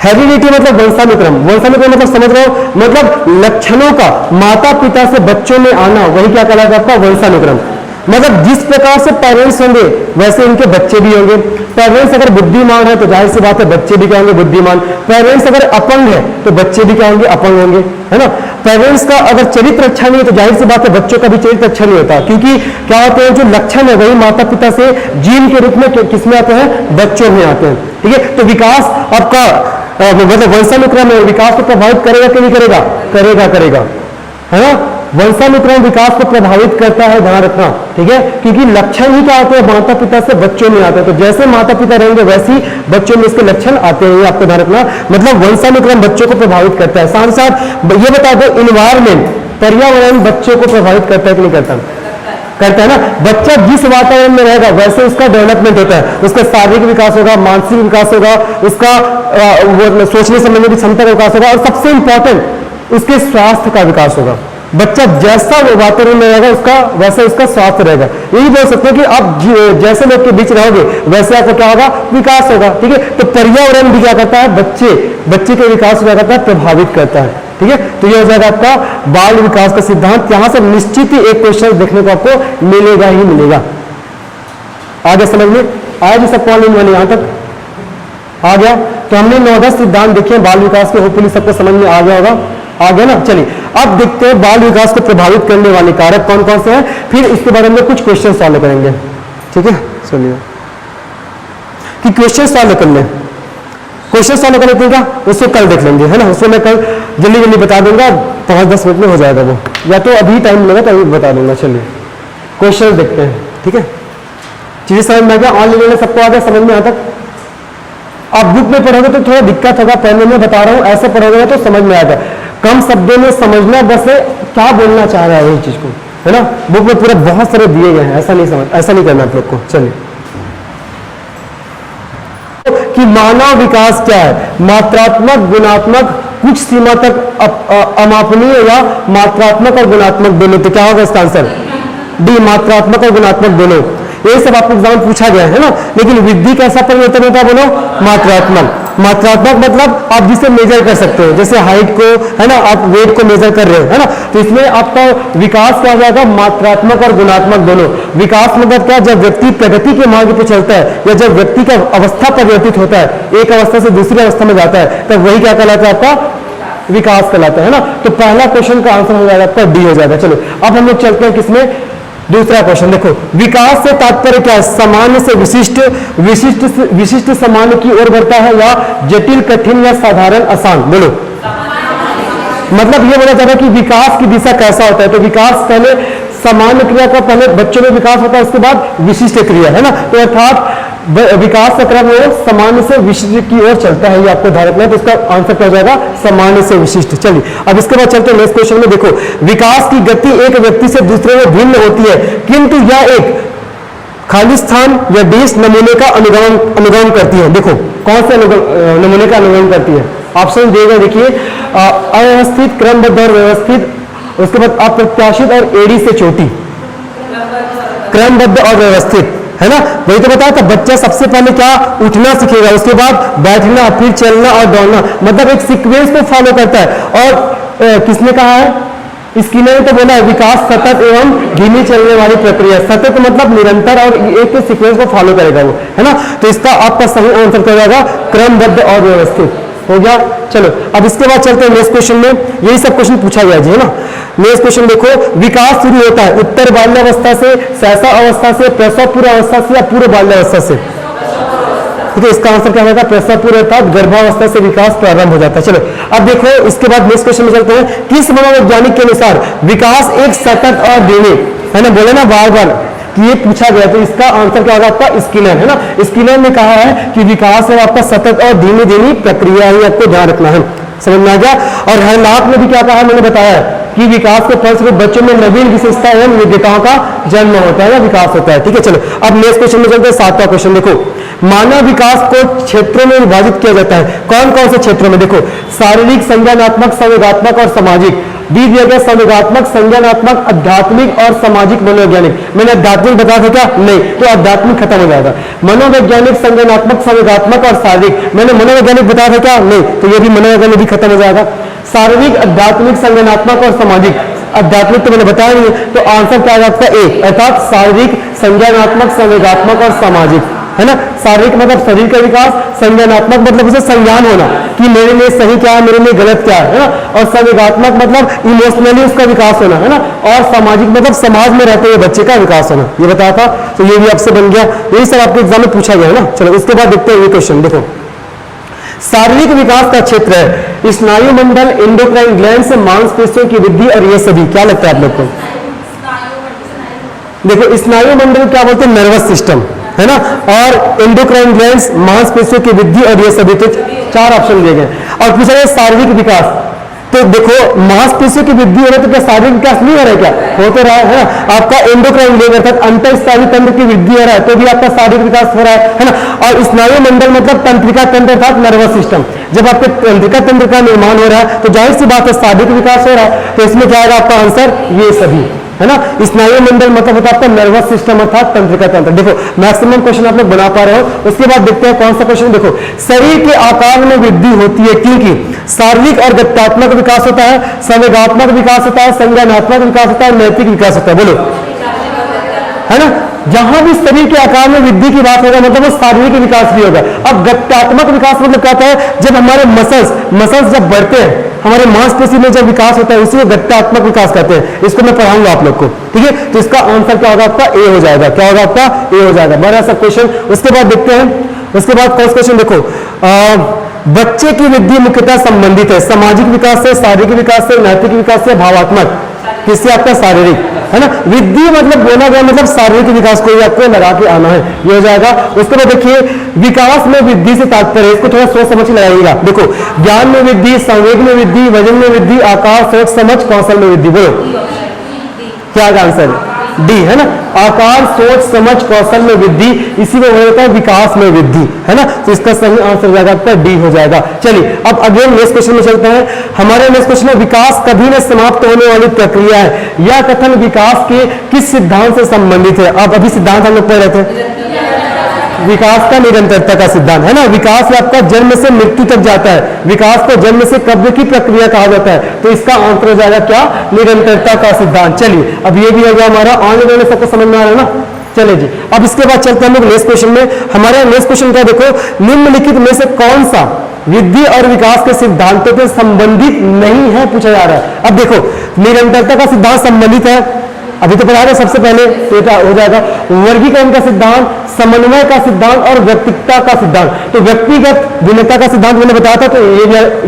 हेरिडिटी मतलब वंशानुक्रम, वंशानुक्रम मतलब समझ रहे हो, मतलब लक्षणों का माता पिता से बच्चों में आना, वही क्या कहलाता है आपका वंशानुक्रम। मतलब जिस प्रकार से पेरेंट्स होंगे वैसे इनके बच्चे भी होंगे। पेरेंट्स अगर बुद्धिमान है तो जाहिर सी बात है बच्चे भी क्या होंगे, बुद्धिमान। पेरेंट्स अगर अपंग है तो बच्चे भी क्या होंगे, अपंग होंगे, है ना। पेरेंट्स का अगर चरित्र अच्छा नहीं है तो जाहिर सी बात है बच्चों का भी चरित्र अच्छा नहीं होता, क्योंकि क्या होते हैं जो लक्षण है वही माता पिता से जीन के रूप में किसमें आते हैं, बच्चों में आते हैं। ठीक है, तो विकास आपका मतलब वंशानुक्रम विकास को प्रभावित करेगा कि नहीं करेगा, करेगा, करेगा, है ना। वंशानुक्रम विकास को प्रभावित करता है, ध्यान रखना। ठीक है, क्योंकि लक्षण ही क्या होते हैं, माता पिता से बच्चों में आते हैं। तो जैसे माता पिता रहेंगे वैसे ही बच्चों में इसके लक्षण आते हैं, ये आपको ध्यान रखना। मतलब वंशानुक्रम बच्चों को प्रभावित करता है। साथ साथ ये बता दो, इन्वायरमेंट पर्यावरण बच्चों को प्रभावित करता है कि नहीं करता, करता है ना। बच्चा जिस वातावरण में रहेगा वैसे उसका डेवलपमेंट होता है, उसका शारीरिक विकास होगा, मानसिक विकास होगा, उसका सोचने समझने की क्षमता का विकास होगा, और सबसे इंपॉर्टेंट उसके स्वास्थ्य का विकास होगा। बच्चा जैसा वातावरण में रहेगा उसका वैसा उसका स्वास्थ्य रहेगा। यही बोल सकते हैं कि आप जैसे लोग के बीच रहोगे वैसे आपका क्या होगा, विकास होगा। ठीक है, तो पर्यावरण भी क्या करता है, बच्चे के विकास को क्या करता है, प्रभावित करता है। ठीक है, तो यह हो जाएगा आपका बाल विकास का सिद्धांत। यहां से निश्चित ही एक क्वेश्चन देखने को आपको मिलेगा ही मिलेगा। आगे समझ में आया जी सबको, वाले यहां तक आ गया। तो हमने 9-10 सिद्धांत देखे बाल विकास के, होपफुली सबको समझ में आ गया होगा। आ गया ना। चलिए अब देखते हैं बाल विकास को प्रभावित करने वाले कारक कौन कौन से हैं, फिर इसके बारे में कुछ क्वेश्चन सॉल्व करेंगे। ठीक है, सुनिए कि क्वेश्चन सॉल्व कर लें। क्वेश्चन सॉल्व कर लेते हैं क्या, उसको कल देख लेंगे, है ना। उसको मैं कल जल्दी जल्दी बता दूंगा, 5-10 मिनट में हो जाएगा वो, या तो अभी टाइम लगेगा तो अभी बता दूंगा। चलिए क्वेश्चन देखते हैं। ठीक है, चीजें समझ में आ गया, ऑनलाइन सबको आ गया समझ में। यहाँ तक आप बुक में पढ़ोगे तो थोड़ा दिक्कत होगा, पहले मैं बता रहा हूं, ऐसे पढ़ोगे तो समझ में आएगा। कम शब्दों में समझना, बस क्या बोलना चाह रहा है वही चीज को, है ना। बुक में पूरा बहुत सारे दिए गए हैं, ऐसा नहीं करना आप लोग को। चलिए कि मानव विकास क्या है, मात्रात्मक गुणात्मक कुछ सीमा तक अमापनीय या मात्रात्मक और गुणात्मक दोनों। तो क्या होगा इसका आंसर, डी, मात्रात्मक और गुणात्मक दोनों। ये सब आपको एग्जाम पूछा गया है ना। लेकिन वृद्धि कैसा परिवर्तन होता है, बोलो मात्रात्मक। मात्रात्मक मतलब आप जिसे मेजर कर सकते हो, जैसे हाइट को, है ना, आप वेट को मेजर कर रहे हो, है ना। तो इसमें आपका विकास क्या हो जाएगा, मात्रात्मक और गुणात्मक दोनों। विकास मतलब क्या, जब व्यक्ति प्रगति के मार्ग पर चलता है या जब व्यक्ति का अवस्था परिवर्तित होता है, एक अवस्था से दूसरी अवस्था में जाता है, तब वही क्या कहलाता है, आपका विकास कहलाता है ना। तो पहला क्वेश्चन का आंसर हो जाएगा आपका डी हो जाएगा। चलो अब हम लोग चलते हैं किसमें, दूसरा क्वेश्चन। देखो विकास से तात्पर्य क्या है, सामान्य से विशिष्ट, विशिष्ट सामान्य की ओर बढ़ता है, या जटिल कठिन या साधारण आसान, बोलो। मतलब ये बोला जाता है कि विकास की दिशा कैसा होता है। तो विकास पहले सामान्य क्रिया का पहले बच्चों में विकास होता है, उसके बाद विशिष्ट क्रिया, है ना। तो अर्थात विकास का क्रम वो सामान्य से विशिष्ट की ओर चलता है, ये आपको ध्यान रखना है। तो इसका आंसर क्या हो जाएगा, सामान्य से विशिष्ट। चलिए अब इसके बाद चलते हैं नेक्स्ट क्वेश्चन में। देखो विकास की गति एक व्यक्ति से दूसरे में भिन्न होती है, किंतु यह एक खाली स्थान या देश नमूने का अनुगमन करती है। देखो कौन से नमूने का अनुगमन करती है? ऑप्शन दिए गए देखिए, अव्यवस्थित, क्रमबद्ध और व्यवस्थित, उसके बाद अप्रत्याशित और एड़ी से चोटी। क्रमबद्ध और व्यवस्थित, है ना? वही तो बताया था, बच्चा सबसे पहले क्या उठना सीखेगा, उसके बाद बैठना, फिर चलना और दौड़ना, मतलब एक सीक्वेंस को फॉलो करता है। और किसने कहा है? स्किनर ने तो बोला है विकास सतत एवं धीमी चलने वाली प्रक्रिया। सतत मतलब निरंतर और एक सीक्वेंस को फॉलो करेगा वो, है ना? तो इसका आपका सही आंसर क्या जाएगा? क्रमबद्ध और व्यवस्थित। हो गया। चलो अब इसके बाद चलते हैं नेक्स्ट क्वेश्चन में। यही सब क्वेश्चन पूछा गया जी, है ना? नेक्स्ट क्वेश्चन देखो, विकास शुरू होता है उत्तर बाल्यावस्था से, शैशव अवस्था से, प्रसव पूर्व अवस्था से या पूर्व बाल्यावस्था से? ठीक है, इसका आंसर क्या होगा? प्रसव पूर्व अर्थात गर्भावस्था से विकास प्रारंभ हो जाता है। चलो अब देखो इसके बाद नेक्स्ट क्वेश्चन में चलते हैं। किस मनोवैज्ञानिक के अनुसार विकास एक सतत और धीमी, है ना? बोले ना बार बार कि ये पूछा गया, तो इसका आंसर क्या होगा आपका? स्किनर, है ना? स्किनर ने कहा है कि विकास है आपका सतत और धीमी धीमी प्रक्रिया है, आपको ध्यान रखना है। समझ में आ गया? और हेरनॉक ने भी क्या कहा, मैंने बताया कि विकास के फलस्वरूप बच्चों में नवीन विशेषता एवं योग्यताओं का जन्म होता है या विकास होता है। ठीक है, चलो अब नेक्स्ट क्वेश्चन में चलते हैं। 7वां क्वेश्चन देखो, मानव विकास को क्षेत्रों में विभाजित किया जाता है। कौन कौन से क्षेत्रों में? देखो, शारीरिक, संज्ञानात्मक, संवेगात्मक और सामाजिक। दी दिया गया संवेगात्मक, संज्ञानात्मक, आध्यात्मिक और सामाजिक मनोवैज्ञानिक। मैंने आध्यात्मिक बताया था क्या? नहीं, तो आध्यात्मिक खत्म हो जाएगा। मनोवैज्ञानिक, संज्ञानात्मक, संवेगात्मक और शारीरिक। मैंने मनोवैज्ञानिक बताया था क्या? नहीं, तो ये भी मनोवैज्ञानिक भी खत्म हो जाएगा। शारीरिक, आध्यात्मिक, संज्ञानात्मक और सामाजिक। आध्यात्मिक तो मैंने बताया नहीं, तो आंसर क्या आ जाता है? ए, अर्थात शारीरिक, संज्ञानात्मक, संवेगात्मक और सामाजिक, है ना? शारीरिक मतलब शरीर का विकास, संज्ञानात्मक मतलब उसे संज्ञान होना कि मेरे लिए सही क्या है, मेरे लिए गलत क्या है ना? और संवेगात्मक मतलब इमोशनली उसका विकास होना, है ना? और सामाजिक मतलब समाज में रहते हुए बच्चे का विकास होना। ये बताया था, तो ये भी आपसे बन गया। यही सब आपके एग्जाम में पूछा गया, है ना? चलो इसके बाद देखते हैं ये क्वेश्चन। देखो, शारीरिक विकास का क्षेत्र है स्नायु मंडल, एंडोक्राइन ग्लैंड, मांसपेशियों की वृद्धि और ये सभी। क्या लगता है आप लोग को? देखो, स्नायु मंडल क्या बोलते हैं? नर्वस सिस्टम, है ना? और एंडोक्राइन ग्लैंड्स, मांसपेशियों की वृद्धि और ये सभी। तो 4 ऑप्शन दिए गए। और पूछा गया शारीरिक विकास, तो देखो मांसपेशियों की वृद्धि हो रही है, तो क्या शारीरिक विकास नहीं हो रहा है? क्या हो तो रहा है ना? आपका एंडोक्राइन ग्लैंड अर्थात अंतःस्रावी तंत्र की वृद्धि हो रहा है, तो भी आपका शारीरिक विकास हो रहा है ना? और स्नायु मंडल मतलब तंत्रिका तंत्र अर्थात नर्वस सिस्टम। जब आपके तंत्रिका तंत्र का निर्माण हो रहा है, तो जाहिर सी बात है शारीरिक विकास हो रहा है। तो इसमें क्या आएगा आपका आंसर? ये सभी, है ना? स्नायु मंडल मतलब होता है आपका नर्वस सिस्टम अर्थात तंत्रिका तंत्र। देखो मैक्सिमम क्वेश्चन आप लोग बना पा रहे हो। उसके बाद देखते हैं कौन सा क्वेश्चन। देखो, शरीर के आकार में वृद्धि होती है क्योंकि शारीरिक और गत्यात्मक विकास होता है, संवेगात्मक विकास होता है, संज्ञानात्मक विकास होता है, नैतिक विकास होता है। बोलो, है ना? जहां भी शरीर के आकार में वृद्धि की बात होगा मतलब वो शारीरिक विकास भी होगा। अब गत्यात्मक विकास मतलब क्या होता है? जब हमारे मसल्स जब बढ़ते हैं, हमारे मांसपेशी में जब विकास होता है, उसी को गत्यात्मक विकास कहते हैं। इसको मैं पढ़ाऊंगा आप लोग को, ठीक है? तो इसका आंसर क्या होगा आपका? ए हो जाएगा। क्या होगा आपका? ए हो जाएगा। बड़ा सा क्वेश्चन। उसके बाद देखते हैं, उसके बाद कौन सा क्वेश्चन? देखो, बच्चे की वृद्धि मुख्यतः संबंधित है सामाजिक विकास से, शारीरिक विकास से, नैतिक विकास से, भावात्मक, किससे? आपका शारीरिक, है ना? वृद्धि मतलब बोला गया मतलब शारीरिक विकास को आपको लगा के आना है, ये हो जाएगा। उसके बाद देखिए, विकास में वृद्धि से तात्पर्य, इसको थोड़ा सोच समझ लगाइएगा। देखो, ज्ञान में वृद्धि, संवेग में वृद्धि, वजन में वृद्धि, आकार, सोच समझ, कौशल में वृद्धि। बोलो क्या आंसर? डी, है ना? आकार, सोच समझ, कौशल में वृद्धि, इसी में हो जाता है विकास में वृद्धि, है ना? तो इसका सही आंसर हो जाएगा आपका डी हो जाएगा। चलिए अब अगेन नेक्स्ट क्वेश्चन में चलते हैं। हमारे नेक्स्ट क्वेश्चन में विकास कभी न समाप्त होने वाली प्रक्रिया है, यह कथन विकास के किस सिद्धांत से संबंधित है? अब अभी सिद्धांत हम लोग पढ़ रहे थे, विकास का निरंतरता का सिद्धांत, है ना? विकास आपका जन्म से मृत्यु तक जाता है, विकास को जन्म से कब्र की प्रक्रिया कहा जाता है। तो इसका आंसर हो जाएगा क्या? निरंतरता का सिद्धांत। चलिए अब ये भी हो गया हमारा, आने वाले सबको समझ में आ रहा है ना? चलिए जी, अब इसके बाद चलते हैं हम लोग नेक्स्ट क्वेश्चन में। हमारे नेक्स्ट क्वेश्चन क्या? देखो, निम्नलिखित में से कौन सा वृद्धि और विकास के सिद्धांतों से संबंधित नहीं है, पूछा जा रहा है। अब देखो, निरंतरता का सिद्धांत संबंधित है, अभी तो पढ़ा रहे सबसे पहले, तो हो जाएगा वर्गीकरण का सिद्धांत, समन्वय का सिद्धांत और व्यक्तिगतता का सिद्धांत। तो व्यक्तिगत भिन्नता का सिद्धांत मैंने बताया था, तो ये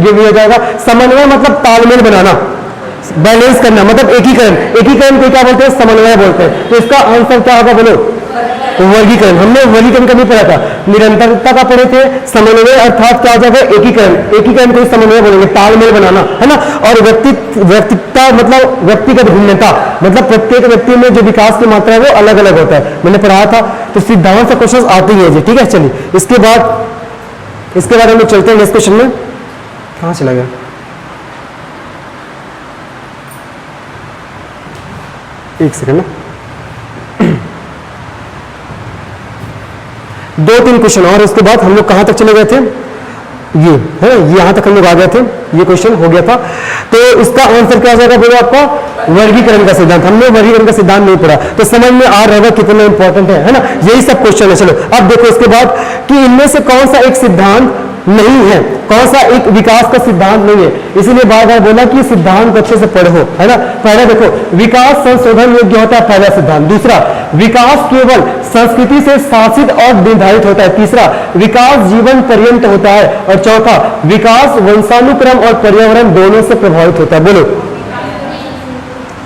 भी हो जाएगा। समन्वय मतलब तालमेल बनाना, बैलेंस करना, मतलब एकीकरण। एकीकरण को क्या बोलते हैं? समन्वय बोलते हैं। तो इसका आंसर क्या होगा? बोलो, वर्गीकरण। हमने वर्गीकरण का भी पढ़ा था, निरंतरता का पढ़े थे, समन्वय अर्थात क्या हो जाएगा? एकीकरण। एकीकरण को समन्वय बोलेंगे, तालमेल बनाना, है ना? और व्यक्तिगतता मतलब व्यक्तिगत भिन्नता, मतलब प्रत्येक व्यक्ति में जो विकास की मात्रा है वो अलग अलग होता है, मैंने पढ़ा था। तो सिद्धांत से क्वेश्चन आते ही है जी, ठीक है? चलिए इसके बाद इसके बाद हम लोग चलते हैं नेक्स्ट क्वेश्चन में। कहां चला गया? एक सेकंड ना, 2-3 क्वेश्चन और उसके बाद हम लोग कहां तक चले गए थे? ये है, ये यहां तक हम लोग आ गए थे, ये क्वेश्चन हो गया था। तो इसका आंसर क्या हो जाएगा बोलो आपका? वर्गीकरण का सिद्धांत। हमने वर्गीकरण का सिद्धांत नहीं पढ़ा तो समझ में आ रहा होगा कितना इंपॉर्टेंट है ना? यही सब क्वेश्चन है। चलो अब देखो इसके बाद कि इनमें से कौन सा एक सिद्धांत नहीं है, कौन सा एक विकास का सिद्धांत नहीं है। इसीलिए बार बार बोला कि सिद्धांत अच्छे से पढ़ो, है ना? पहला देखो, विकास संशोधन योग्य होता है, पहला सिद्धांत। दूसरा, विकास केवल संस्कृति से शासित और निर्धारित होता है। तीसरा, विकास जीवन पर्यंत होता है। और चौथा, विकास वंशानुक्रम और पर्यावरण दोनों से प्रभावित होता है। बोलो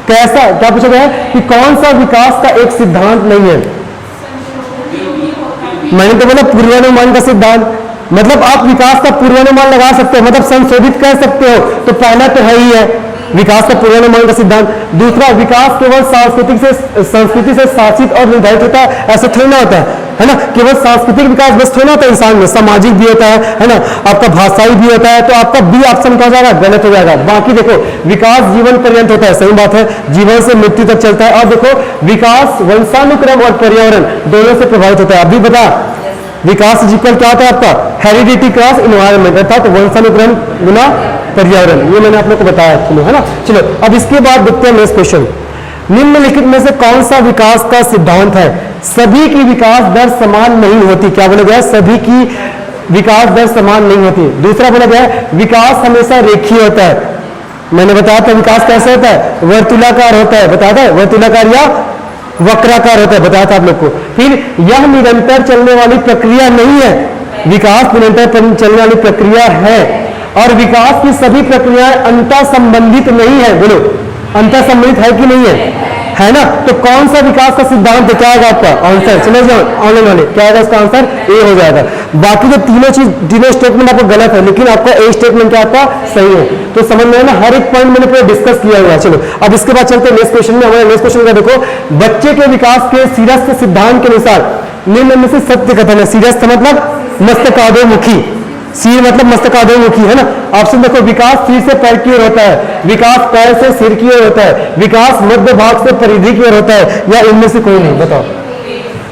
कैसा, क्या पूछा गया है कि कौन सा विकास का एक सिद्धांत नहीं है? मैंने तो बोला पूर्वानुमान का सिद्धांत, मतलब आप विकास का पूर्वानुमान लगा सकते हो, मतलब संशोधित कर सकते हो। तो पहला तो है ही है विकास का पूर्वानुमान का सिद्धांत। दूसरा, विकास केवल संस्कृति से शासित और निर्धारित होता है, ऐसा थोड़ी ना होता है ना? केवल सांस्कृतिक विकास बस थोड़ा होता है इंसान में, सामाजिक भी होता है ना? आपका भाषाई भी होता है। तो आपका बी ऑप्शन क्या हो जाएगा? गलत हो जाएगा। बाकी देखो, विकास जीवन पर्यंत होता है, सही बात है, जीवन से मृत्यु तक चलता है। और देखो, विकास वंशानुक्रम और पर्यावरण दोनों से प्रभावित होता है। अभी बता, विकास इक्वल क्या होता है आपका? हेरिडिटी क्रॉस इन्वायरमेंट, अर्थात वंशानुक्रम गुना पर्यावरण। ये मैंने आप लोग को बताया, चलो है ना? चलो अब इसके बाद देखते हैं नेक्स्ट क्वेश्चन। निम्नलिखित में से कौन सा विकास का सिद्धांत है? सभी की विकास दर समान नहीं होती। क्या बोला गया? सभी की विकास दर समान नहीं होती। दूसरा बोला गया, विकास हमेशा रेखीय होता है। मैंने बताया था विकास कैसे होता है? वर्तुलाकार होता है, बताया था, वर्तुलाकार या वक्राकार होता है, बताया था आप लोग को। फिर यह निरंतर चलने वाली प्रक्रिया नहीं है, विकास निरंतर चलने वाली प्रक्रिया है। और विकास की सभी प्रक्रियाएं अंतर संबंधित नहीं है। बोलो अंतर संबंधित है कि नहीं है ना? तो कौन सा विकास का सिद्धांत क्या आएगा आपका आंसर? चले जाओ ऑनलाइन वाले, क्या आएगा इसका आंसर? ए हो जाएगा। बाकी जो तीनों स्टेटमेंट आपको गलत है, लेकिन आपका ए स्टेटमेंट क्या आपका सही है। तो समझ में ना, हर एक पॉइंट मैंने पूरा डिस्कस किया हुआ है। चलो अब इसके बाद चलते हैं नेक्स्ट क्वेश्चन में। हमारे नेक्स्ट क्वेश्चन का देखो, बच्चे के विकास के सिरस्थ सिद्धांत के अनुसार निम्न में से सत्य कथन है। सिरस्थ मतलब मस्तकाधोमुखी, सिर मतलब मस्तकाधोमुखी, है ना? ऑप्शन देखो, विकास सिर से पैर की ओर होता है, विकास पैर से सिर की ओर होता है, विकास मध्य भाग से परिधि की ओर होता है, या इनमें से कोई नहीं, बताओ।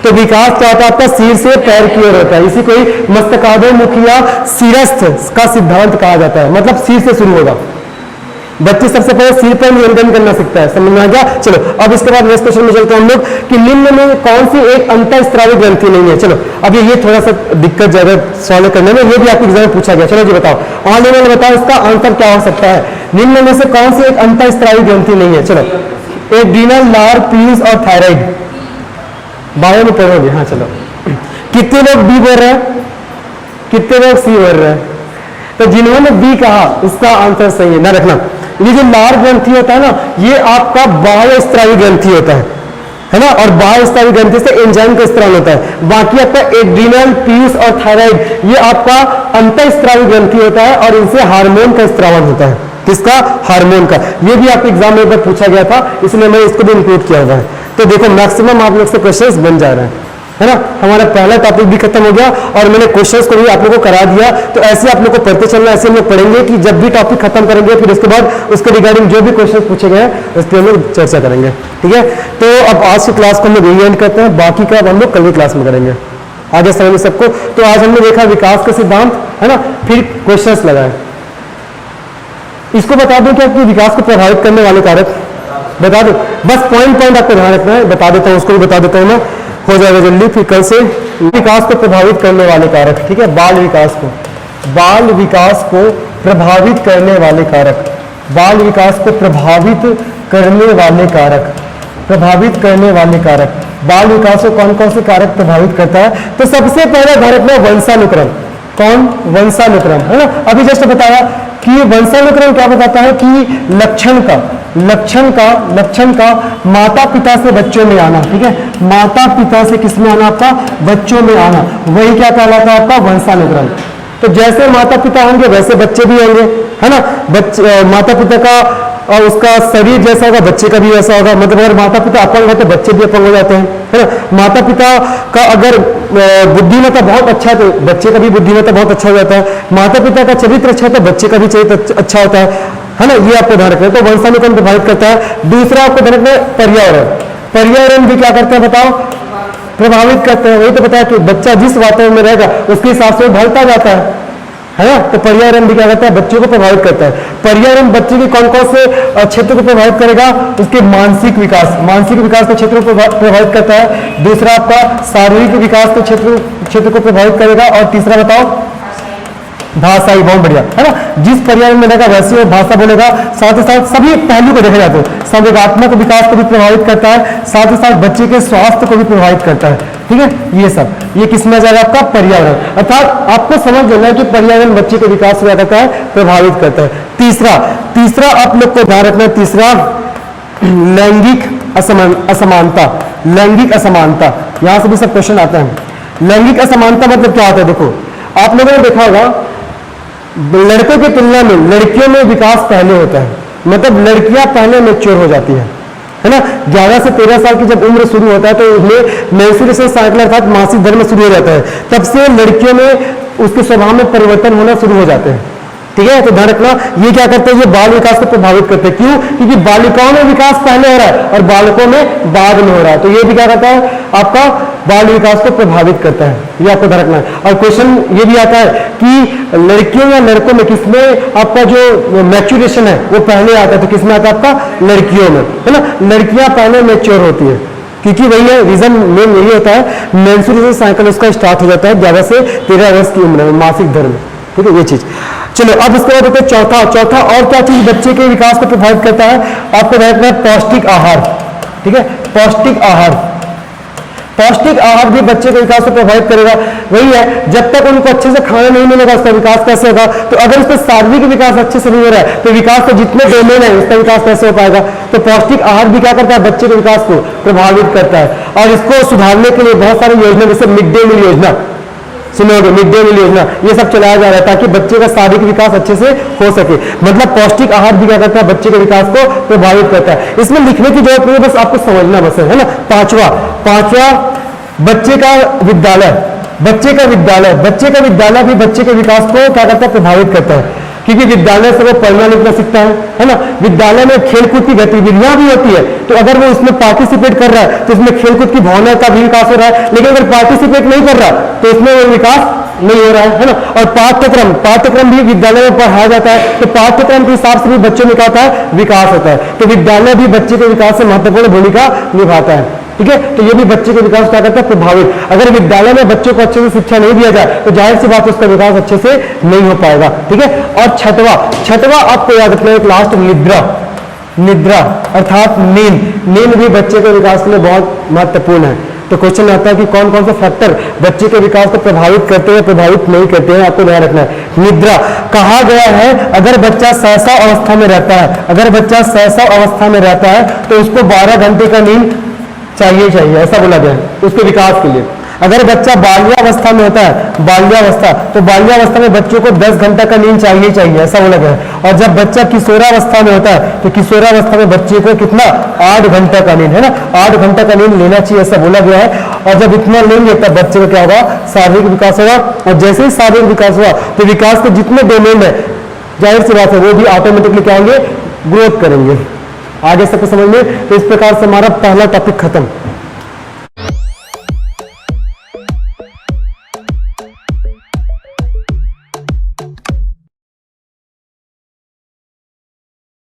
तो विकास क्या होता है आपका? सिर से पैर की ओर होता है। इसी को ही मस्तकाधोमुखी या सिरस्थ का सिद्धांत कहा जाता है, मतलब सिर से शुरू होगा। बच्चे सबसे पहले सिर पर नियंत्रण करना सीखता है, समझ में आ गया? चलो अब इसके बाद नेक्स्ट क्वेश्चन में चलते हैं हम लोग कि निम्न में कौन सी एक अंतःस्रावी ग्रंथि नहीं है। चलो अब ये थोड़ा सा दिक्कत ज्यादा सॉल्व करने में, ये भी आपके एग्जाम में पूछा गया। चलो जी बताओ, ऑनलाइन में बताओ इसका आंसर क्या हो सकता है? निम्न में से कौन सी एक अंतःस्रावी ग्रंथि नहीं है? चलो, एड्रीनल, लार, पीयूष और थायराइड। बायो में पढ़ोगे? हाँ चलो, कितने लोग बी बोल रहे हैं, कितने लोग सी बोल रहे हैं? तो जिन्होंने बी कहा उसका आंसर सही है ना, रखना। ये जो लार ग्रंथि होता है ना, ये आपका बाह्यस्रावी ग्रंथि होता है ना? और बाह्यस्रावी ग्रंथि से एंजाइम का स्त्राव होता है। बाकी आपका एड्रीनल, पीयूष और थायराइड ये आपका अंतःस्रावी ग्रंथि होता है, और इनसे हार्मोन का स्त्रावन होता है। किसका? हार्मोन का। ये भी आपके एग्जाम में एक बार पूछा गया था, इसलिए मैंने इसको भी इंक्लूड किया हुआ है। तो देखो मैक्सिमम आप लोग से क्वेश्चंस बन जा रहे हैं, है ना? हमारा पहला टॉपिक भी खत्म हो गया और मैंने क्वेश्चंस को भी आप लोगों को करा दिया। तो ऐसे आप लोग को पढ़ते चलना, ऐसे हम लोग पढ़ेंगे कि जब भी टॉपिक खत्म करेंगे फिर उसके बाद उसके रिगार्डिंग जो भी क्वेश्चन पूछे गए उस पर हम लोग चर्चा करेंगे, ठीक है? तो अब आज की क्लास को हम लोग यही एंड करते हैं, बाकी का हम लोग कल की क्लास में करेंगे। आगे समझ सबको। तो आज हमने देखा विकास का सिद्धांत, है ना? फिर क्वेश्चन लगाए। इसको बता दूं कि आपके विकास को प्रभावित करने वाले कारक बता दो, बस पॉइंट आपको ध्यान रखना है। बता देता हूँ, उसको भी बता देता हूँ मैं, हो जाएगा जल्दी। फिर कल से विकास को प्रभावित करने वाले कारक, ठीक है? बाल विकास को प्रभावित करने वाले कारक, बाल विकास को प्रभावित करने वाले कारक, प्रभावित करने वाले कारक। बाल विकास को कौन कौन से कारक प्रभावित करता है? तो सबसे पहले कारक में वंशानुक्रम। कौन? वंशानुक्रम, है ना? अभी जस्ट बताया कि वंशानुक्रम क्या बताता है कि लक्षण का माता पिता से बच्चों में आना, ठीक है? माता पिता से किसमें आना? आपका बच्चों में आना, वही क्या कहलाता है? आपका वंशानुक्रम। तो जैसे माता पिता होंगे वैसे बच्चे भी होंगे, है ना? माता पिता का और उसका शरीर जैसा होगा बच्चे का भी वैसा होगा। मतलब अगर माता पिता अपंग है तो बच्चे भी अपंग हो जाते हैं, है ना। माता पिता का अगर बुद्धिमत्ता बहुत अच्छा है तो बच्चे का भी बुद्धिमत्ता बहुत अच्छा हो जाता है। माता पिता का चरित्र अच्छा है तो बच्चे का भी चरित्र अच्छा होता है ना। ये आपको ध्यान रखना है। तो वंशानुक्रम प्रभावित करता है। दूसरा आपको ध्यान रखना है पर्यावरण। पर्यावरण भी क्या करता है बताओ, प्रभावित करते हैं। वही तो बताया कि बच्चा जिस वातावरण में रहेगा उसके हिसाब से ढलता जाता है ना। तो पर्यावरण भी क्या करता है, बच्चों को प्रभावित करता है। पर्यावरण बच्चे के कौन कौन से क्षेत्र को प्रभावित करेगा, उसके मानसिक विकास, मानसिक विकास के क्षेत्र को प्रभावित करता है। दूसरा आपका शारीरिक विकास के क्षेत्र को प्रभावित करेगा। और तीसरा बताओ भाषा। ही बहुत बढ़िया, है ना। जिस पर्यावरण में रहेगा वैसे वो भाषा बोलेगा। साथ ही साथ सभी पहलू को देखा जाता है, संवेगात्मक विकास को भी प्रभावित करता है, साथ ही साथ बच्चे के स्वास्थ्य को भी प्रभावित करता है। ठीक है, ये सब ये किस में आ जाएगा आपका पर्यावरण। अर्थात आपको समझ लेना है कि पर्यावरण बच्चे के विकास को क्या करता है, प्रभावित करता है। तीसरा आप लोग को ध्यान रखना है, तीसरा लैंगिक असमानता। लैंगिक असमानता, यहां से भी सब क्वेश्चन आते हैं। लैंगिक असमानता मतलब क्या होता है, देखो आप लोगों ने देखा होगा लड़कों की तुलना में लड़कियों में विकास पहले होता है। मतलब लड़कियां पहले मैच्योर हो जाती है ना। 11 से 13 साल की जब उम्र शुरू होता है तो उसमें मेंस्ट्रुएशन साइकिल अर्थात मासिक धर्म शुरू हो जाता है। तब से लड़कियों में उसके स्वभाव में परिवर्तन होना शुरू हो जाते हैं। ठीक है, तो ध्यान रखना ये क्या करते हैं, ये बाल विकास को प्रभावित करते हैं। क्यों, क्योंकि बालिकाओं में विकास पहले हो रहा है और बालकों में बाद में हो रहा है। तो ये भी क्या करता है, आपका बाल विकास को प्रभावित करता है। ये आपको ध्यान रखना है। और क्वेश्चन ये भी आता है कि लड़कियों या लड़कों में किसमें आपका जो मैच्योरेशन है वो पहले आता है, तो किसमें आता है आपका लड़कियों में, है ना। लड़कियां पहले मैच्योर होती है क्योंकि वही है रीजन मेन यही होता है, मेंस्ट्रुएशन साइकिल उसका स्टार्ट हो जाता है 11 से 13 वर्ष की उम्र में, मासिक धर्म। ठीक है, ये चीज। चलो अब इसके बाद देखो चौथा और क्या चीज बच्चे के विकास को प्रभावित करता है, आपको रखना है पौष्टिक आहार। ठीक है, पौष्टिक आहार। पौष्टिक आहार भी बच्चे के विकास को प्रभावित करेगा। वही है, जब तक उनको अच्छे से खाना नहीं मिलेगा उसका विकास कैसे होगा। तो अगर उसका शारीरिक विकास अच्छे से नहीं हो रहा है तो विकास तो जितने डोमेन है उसका विकास कैसे हो पाएगा। तो पौष्टिक आहार भी क्या करता है, बच्चे के विकास को प्रभावित करता है। और इसको सुधारने के लिए बहुत सारी योजना, जैसे मिड डे मील योजना सुनोगे, मिड डे मील योजना, ये सब चलाया जा रहा है ताकि बच्चे का शारीरिक विकास अच्छे से हो सके। मतलब पौष्टिक आहार भी क्या करता है, बच्चे के विकास को प्रभावित करता है। इसमें लिखने की जरूरत नहीं है, बस आपको समझना बस है ना। पांचवा बच्चे का विद्यालय। बच्चे का विद्यालय भी बच्चे के विकास को क्या करता है, प्रभावित करता है। क्योंकि विद्यालय से वो पढ़ना लिखना सीखता है ना। विद्यालय में खेलकूद की गतिविधियां भी होती है, तो अगर वो उसमें पार्टिसिपेट कर रहा है तो उसमें खेलकूद की भावना का भी विकास हो रहा है। लेकिन अगर पार्टिसिपेट नहीं कर रहा तो उसमें वो विकास नहीं हो रहा है ना। और पाठ्यक्रम भी विद्यालय में पढ़ाया जाता है, तो पाठ्यक्रम के हिसाब से भी बच्चों में क्या होता है, विकास होता है। तो विद्यालय भी बच्चे के विकास से महत्वपूर्ण भूमिका निभाता है। ठीक है, तो ये भी बच्चे के विकास क्या करता है, प्रभावित। अगर विद्यालय में बच्चों को अच्छे से शिक्षा नहीं दिया जाए तो जाहिर सी बात उसका विकास अच्छे से नहीं हो पाएगा। ठीक है, और छठवा आपको याद रखना है, एक लास्ट निद्रा अर्थात नींद भी बच्चे के विकास के लिए बहुत महत्वपूर्ण है। तो क्वेश्चन आता है कि कौन कौन से फैक्टर बच्चे के विकास को प्रभावित करते हैं, प्रभावित नहीं करते हैं, आपको ध्यान रखना है। निद्रा कहा गया है अगर बच्चा सहसा अवस्था में रहता है तो उसको 12 घंटे का नींद चाहिए, ऐसा बोला गया है उसके विकास के लिए। अगर बच्चा बाल्यावस्था में होता है, तो बाल्यावस्था में बच्चों को 10 घंटा का नींद चाहिए, ऐसा बोला गया है। और जब बच्चा किशोरावस्था में होता है तो किशोरावस्था में बच्चे को कितना, 8 घंटा का नींद, है ना, 8 घंटा का नींद लेना चाहिए, ऐसा बोला गया है। और जब इतना लेंगे तब बच्चे को क्या होगा, शारीरिक विकास होगा। और जैसे ही शारीरिक विकास हुआ तो विकास के जितने डोमेन है जाहिर सी बात है वो भी ऑटोमेटिकली क्या होंगे, ग्रोथ करेंगे। आगे सबको समझ में। तो इस प्रकार से हमारा पहला टॉपिक खत्म।